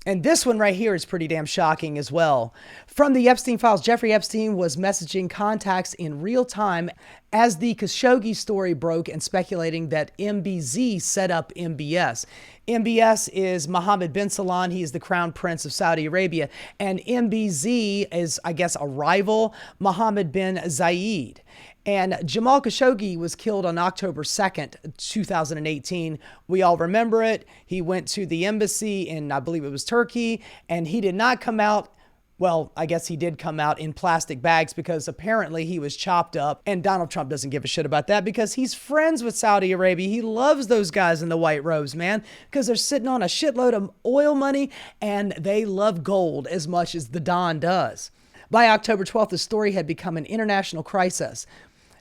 And this one right here is pretty damn shocking as well. From the Epstein files, Jeffrey Epstein was messaging contacts in real time as the Khashoggi story broke and speculating that MBZ set up MBS. MBS is Mohammed bin Salman. He is the crown prince of Saudi Arabia. And MBZ is, I guess, a rival, Mohammed bin Zayed. And Jamal Khashoggi was killed on October 2nd, 2018. We all remember it. He went to the embassy in, I believe it was Turkey, and he did not come out. Well, I guess he did come out in plastic bags because apparently he was chopped up. And Donald Trump doesn't give a shit about that because he's friends with Saudi Arabia. He loves those guys in the white robes, man, because they're sitting on a shitload of oil money and they love gold as much as the Don does. By October 12th, the story had become an international crisis.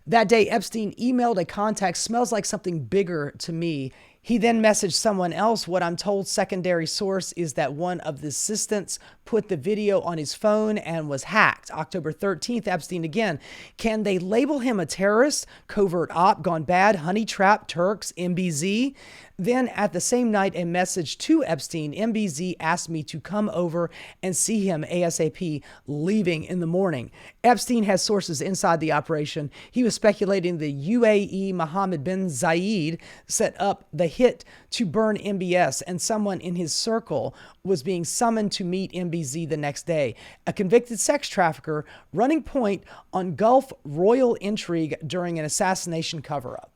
That day, Epstein emailed a contact, "Smells like something bigger to me." He then messaged someone else. What I'm told, secondary source, is that one of the assistants put the video on his phone and was hacked. October 13th, Epstein again. Can they label him a terrorist, covert op, gone bad, honey trap, Turks, MBZ? Then at the same night, a message to Epstein, "MBZ asked me to come over and see him ASAP, leaving in the morning." Epstein has sources inside the operation. He was speculating the UAE Mohammed bin Zayed set up the hit to burn MBS, and someone in his circle was being summoned to meet MBZ the next day. A convicted sex trafficker running point on Gulf royal intrigue during an assassination cover-up.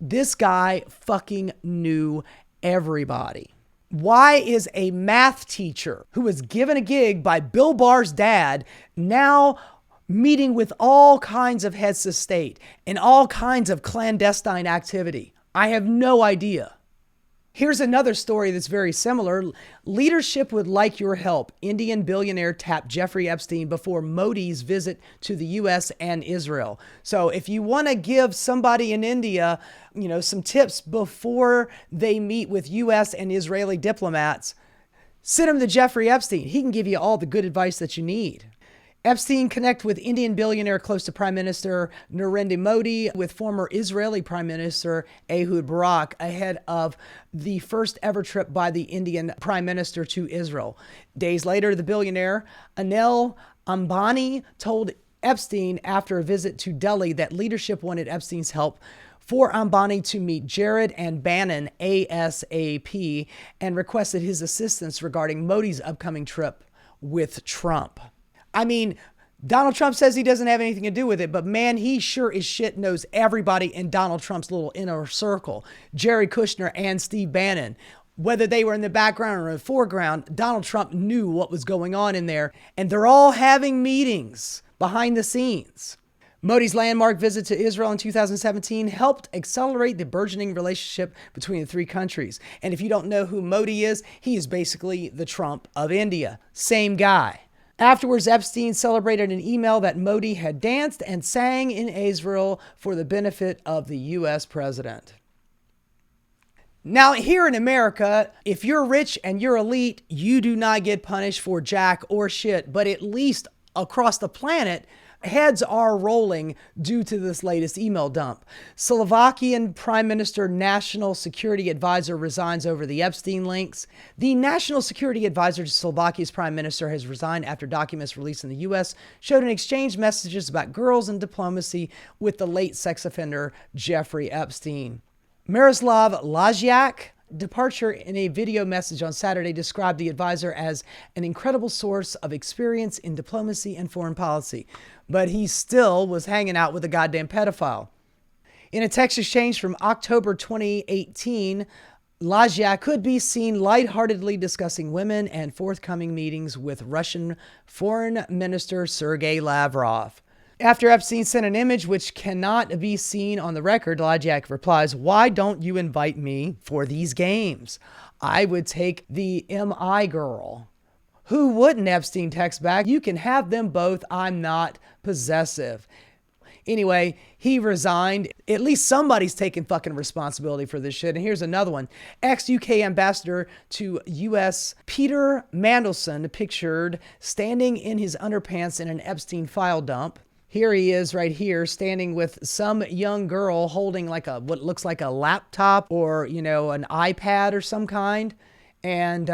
This guy fucking knew everybody. Why is a math teacher who was given a gig by Bill Barr's dad now meeting with all kinds of heads of state and all kinds of clandestine activity? I have no idea. Here's another story that's very similar. Leadership would like your help. Indian billionaire tapped Jeffrey Epstein before Modi's visit to the U.S. and Israel. So if you want to give somebody in India, some tips before they meet with U.S. and Israeli diplomats, send them to Jeffrey Epstein. He can give you all the good advice that you need. Epstein connect with Indian billionaire close to Prime Minister Narendra Modi with former Israeli Prime Minister Ehud Barak ahead of the first ever trip by the Indian Prime Minister to Israel. Days later, the billionaire Anil Ambani told Epstein after a visit to Delhi that leadership wanted Epstein's help for Ambani to meet Jared and Bannon ASAP and requested his assistance regarding Modi's upcoming trip with Trump. I mean, Donald Trump says he doesn't have anything to do with it, but man, he sure as shit knows everybody in Donald Trump's little inner circle. Jared Kushner and Steve Bannon. Whether they were in the background or in the foreground, Donald Trump knew what was going on in there, and they're all having meetings behind the scenes. Modi's landmark visit to Israel in 2017 helped accelerate the burgeoning relationship between the three countries. And if you don't know who Modi is, he is basically the Trump of India. Same guy. Afterwards, Epstein celebrated an email that Modi had danced and sang in Israel for the benefit of the U.S. president. Now, here in America, if you're rich and you're elite, you do not get punished for jack or shit. But at least across the planet, heads are rolling due to this latest email dump. Slovakian Prime Minister National Security Advisor resigns over the Epstein links. The National Security Advisor to Slovakia's Prime Minister has resigned after documents released in the U.S. showed an exchange messages about girls and diplomacy with the late sex offender Jeffrey Epstein. Miroslav Lajcak departure in a video message on Saturday described the advisor as an incredible source of experience in diplomacy and foreign policy, but he still was hanging out with a goddamn pedophile. In a text exchange from October 2018, Lajcak could be seen lightheartedly discussing women and forthcoming meetings with Russian Foreign Minister Sergei Lavrov. After Epstein sent an image which cannot be seen on the record, Lajcak replies, "Why don't you invite me for these games? I would take the MI girl." Who wouldn't? Epstein text back. "You can have them both. I'm not possessive." Anyway, he resigned. At least somebody's taking fucking responsibility for this shit. And here's another one. Ex-UK ambassador to US Peter Mandelson pictured standing in his underpants in an Epstein file dump. Here he is right here standing with some young girl holding like what looks like a laptop or, an iPad or some kind. And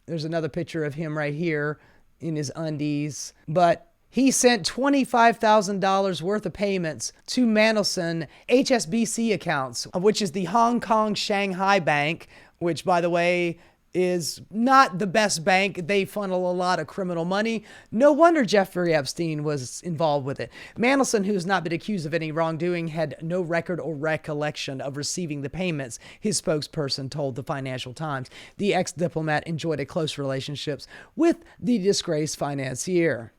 There's another picture of him right here in his undies. But he sent $25,000 worth of payments to Mandelson HSBC accounts, which is the Hong Kong Shanghai Bank, which, by the way, is not the best bank. They funnel a lot of criminal money. No wonder Jeffrey Epstein was involved with it. Mandelson, who's not been accused of any wrongdoing, had no record or recollection of receiving the payments, his spokesperson told the Financial Times. The ex-diplomat enjoyed a close relationship with the disgraced financier.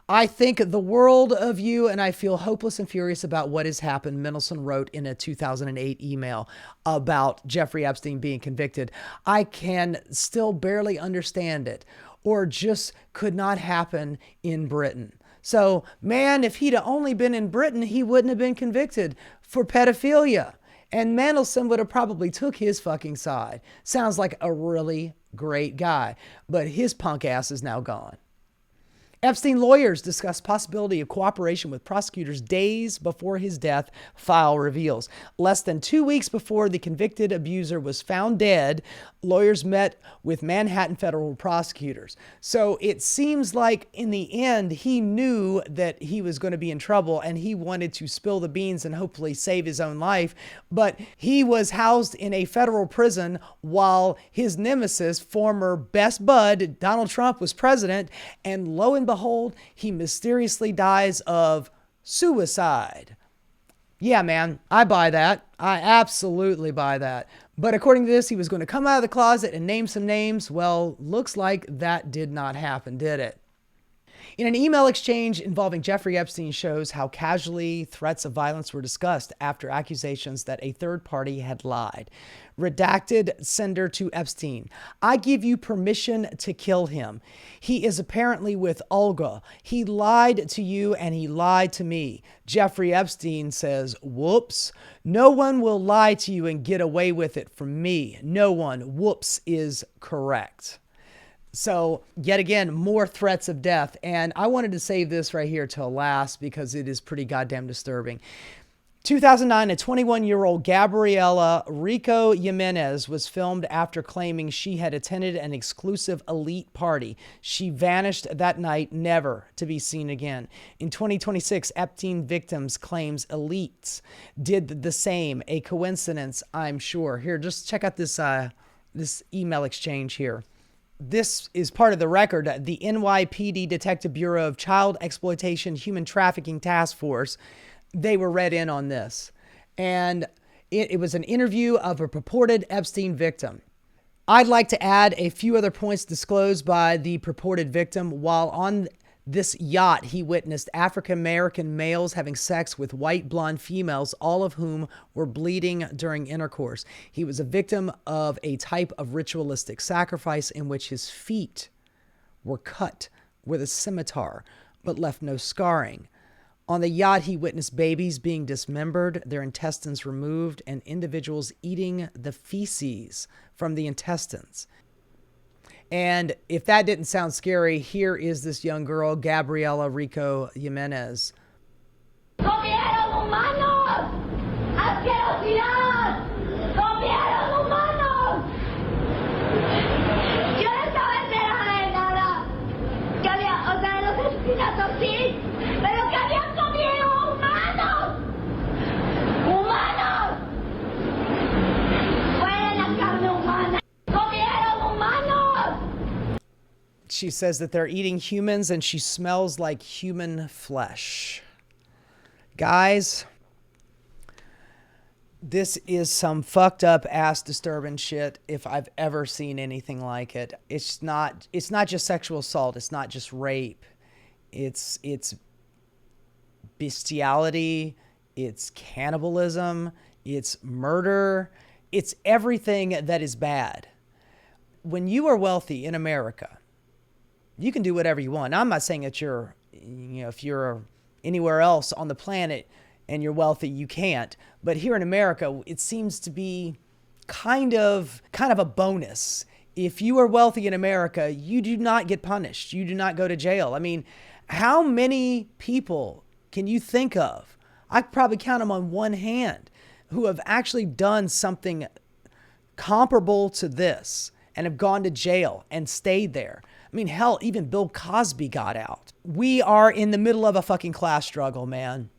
I think the world of you, and I feel hopeless and furious about what has happened, Mendelsohn wrote in a 2008 email about Jeffrey Epstein being convicted. I can still barely understand it, or just could not happen in Britain. So, man, if he'd only been in Britain, he wouldn't have been convicted for pedophilia. And Mandelson would have probably took his fucking side. Sounds like a really great guy, but his punk ass is now gone. Epstein lawyers discuss possibility of cooperation with prosecutors days before his death, file reveals. Less than 2 weeks before the convicted abuser was found dead, lawyers met with Manhattan federal prosecutors. So it seems like in the end, he knew that he was going to be in trouble and he wanted to spill the beans and hopefully save his own life. But he was housed in a federal prison while his nemesis, former best bud, Donald Trump, was president. And lo and behold, he mysteriously dies of suicide. Yeah, man, I buy that. I absolutely buy that. But according to this, he was going to come out of the closet and name some names. Well, looks like that did not happen, did it? In an email exchange involving Jeffrey Epstein shows how casually threats of violence were discussed after accusations that a third party had lied. Redacted sender to Epstein. I give you permission to kill him. He is apparently with Olga. He lied to you and he lied to me. Jeffrey Epstein says, whoops. No one will lie to you and get away with it from me. No one. Whoops is correct. So yet again, more threats of death. And I wanted to save this right here till last because it is pretty goddamn disturbing. 2009, a 21-year-old Gabriela Rico Jimenez was filmed after claiming she had attended an exclusive elite party. She vanished that night, never to be seen again. In 2026, Epstein victims claims elites did the same. A coincidence, I'm sure. Here, just check out this email exchange here. This is part of the record. The NYPD Detective Bureau of Child Exploitation Human Trafficking Task Force, they were read in on this. And it was an interview of a purported Epstein victim. I'd like to add a few other points disclosed by the purported victim. While on this yacht, he witnessed African-American males having sex with white blonde females, all of whom were bleeding during intercourse. He was a victim of a type of ritualistic sacrifice in which his feet were cut with a scimitar, but left no scarring. On the yacht, he witnessed babies being dismembered, their intestines removed, and individuals eating the feces from the intestines. And if that didn't sound scary, here is this young girl, Gabriela Rico Jimenez.
¡Comieron humanos! ¡Asquerosidad! ¡Comieron humanos! Yo no estaba enterada de nada. Que había, o sea, de los asesinatos sí, pero que habían comido humanos. ¡Humanos! Fue la carne humana. ¡Comieron humanos!
She says that they're eating humans and she smells like human flesh. Guys, this is some fucked up ass disturbing shit if I've ever seen anything like it. It's not just sexual assault, it's not just rape. It's bestiality, it's cannibalism, it's murder, it's everything that is bad. When you are wealthy in America, you can do whatever you want. Now, I'm not saying that if you're anywhere else on the planet and you're wealthy, you can't. But here in America, it seems to be kind of a bonus. If you are wealthy in America, you do not get punished. You do not go to jail. I mean, how many people can you think of? I could probably count them on one hand who have actually done something comparable to this and have gone to jail and stayed there. I mean, hell, even Bill Cosby got out. We are in the middle of a fucking class struggle, man.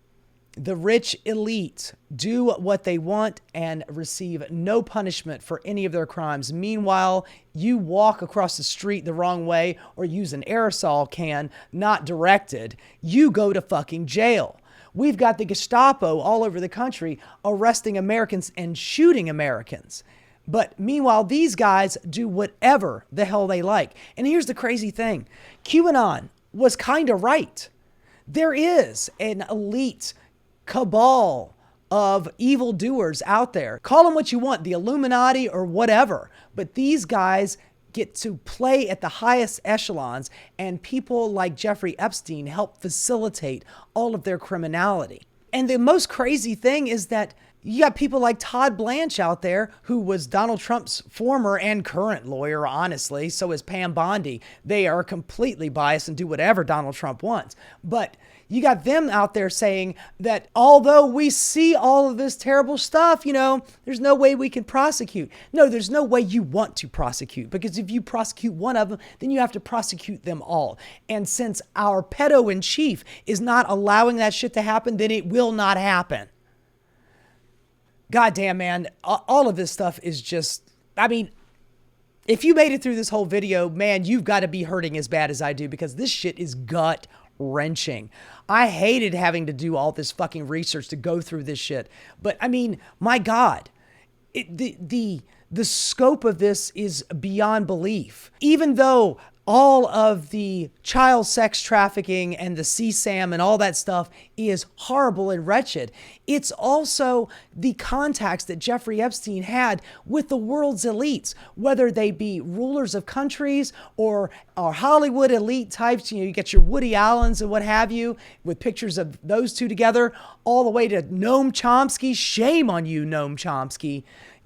The rich elite do what they want and receive no punishment for any of their crimes. Meanwhile, you walk across the street the wrong way or use an aerosol can not directed, you go to fucking jail. We've got the Gestapo all over the country arresting Americans and shooting Americans. But meanwhile, these guys do whatever the hell they like. And here's the crazy thing. QAnon was kind of right. There is an elite cabal of evildoers out there. Call them what you want, the Illuminati or whatever. But these guys get to play at the highest echelons, and people like Jeffrey Epstein help facilitate all of their criminality. And the most crazy thing is that you got people like Todd Blanche out there, who was Donald Trump's former and current lawyer, honestly. So is Pam Bondi. They are completely biased and do whatever Donald Trump wants. But you got them out there saying that although we see all of this terrible stuff, there's no way we can prosecute. No, there's no way you want to prosecute, because if you prosecute one of them, then you have to prosecute them all. And since our pedo in chief is not allowing that shit to happen, then it will not happen. Goddamn, man, all of this stuff is just, if you made it through this whole video, man, you've got to be hurting as bad as I do, because this shit is gut wrenching. I hated having to do all this fucking research to go through this shit. But my God, the scope of this is beyond belief. Even though all of the child sex trafficking and the CSAM and all that stuff is horrible and wretched, it's also the contacts that Jeffrey Epstein had with the world's elites, whether they be rulers of countries or Hollywood elite types. You get your Woody Allens and what have you, with pictures of those two together, all the way to Noam Chomsky. Shame on you, Noam Chomsky.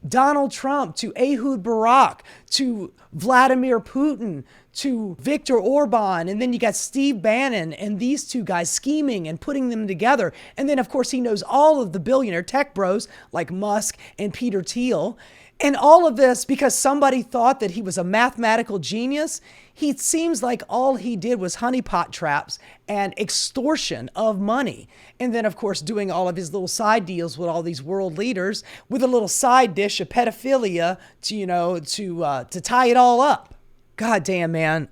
Donald Trump, to Ehud Barak, to Vladimir Putin, to Viktor Orban, and then you got Steve Bannon and these two guys scheming and putting them together. And then, of course, he knows all of the billionaire tech bros like Musk and Peter Thiel. And all of this because somebody thought that he was a mathematical genius. He seems like all he did was honeypot traps and extortion of money. And then, of course, doing all of his little side deals with all these world leaders with a little side dish of pedophilia to tie it all up. God damn, man.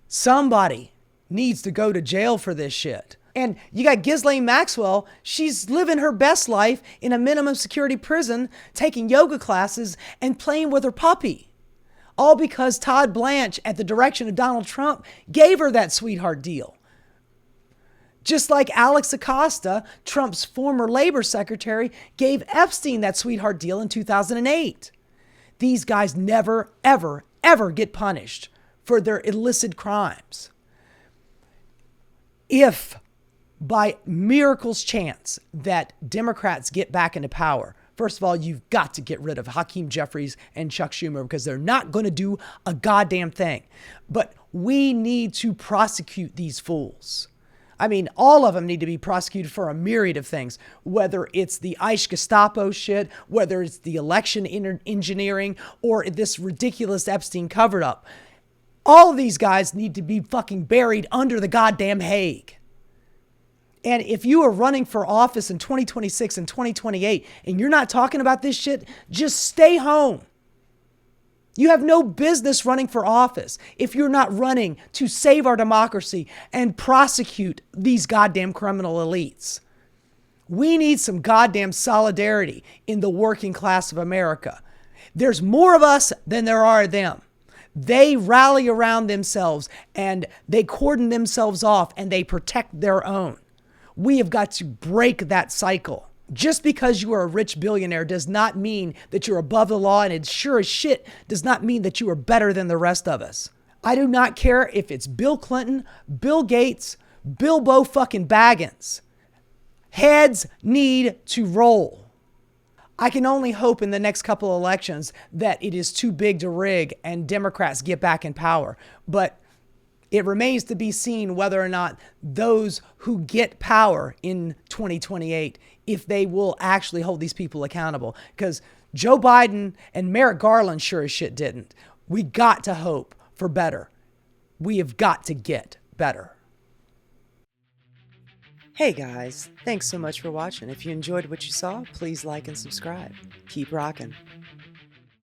Somebody needs to go to jail for this shit. And you got Ghislaine Maxwell. She's living her best life in a minimum security prison, taking yoga classes and playing with her puppy. All because Todd Blanche, at the direction of Donald Trump, gave her that sweetheart deal. Just like Alex Acosta, Trump's former labor secretary, gave Epstein that sweetheart deal in 2008. These guys never, ever, ever get punished for their illicit crimes. If by miracle's chance that Democrats get back into power, first of all, you've got to get rid of Hakeem Jeffries and Chuck Schumer, because they're not going to do a goddamn thing. But we need to prosecute these fools. All of them need to be prosecuted for a myriad of things, whether it's the ICE Gestapo shit, whether it's the election engineering, or this ridiculous Epstein covered up. All of these guys need to be fucking buried under the goddamn Hague. And if you are running for office in 2026 and 2028 and you're not talking about this shit, just stay home. You have no business running for office if you're not running to save our democracy and prosecute these goddamn criminal elites. We need some goddamn solidarity in the working class of America. There's more of us than there are of them. They rally around themselves and they cordon themselves off and they protect their own. We have got to break that cycle. Just because you are a rich billionaire does not mean that you're above the law, and it sure as shit does not mean that you are better than the rest of us. I do not care if it's Bill Clinton, Bill Gates, Bilbo fucking Baggins. Heads need to roll. I can only hope in the next couple of elections that it is too big to rig and Democrats get back in power. But it remains to be seen whether or not those who get power in 2028, if they will actually hold these people accountable. Because Joe Biden and Merrick Garland sure as shit didn't. We got to hope for better. We have got to get better. Hey guys, thanks so much for watching. If you enjoyed what you saw, please like and subscribe. Keep rocking.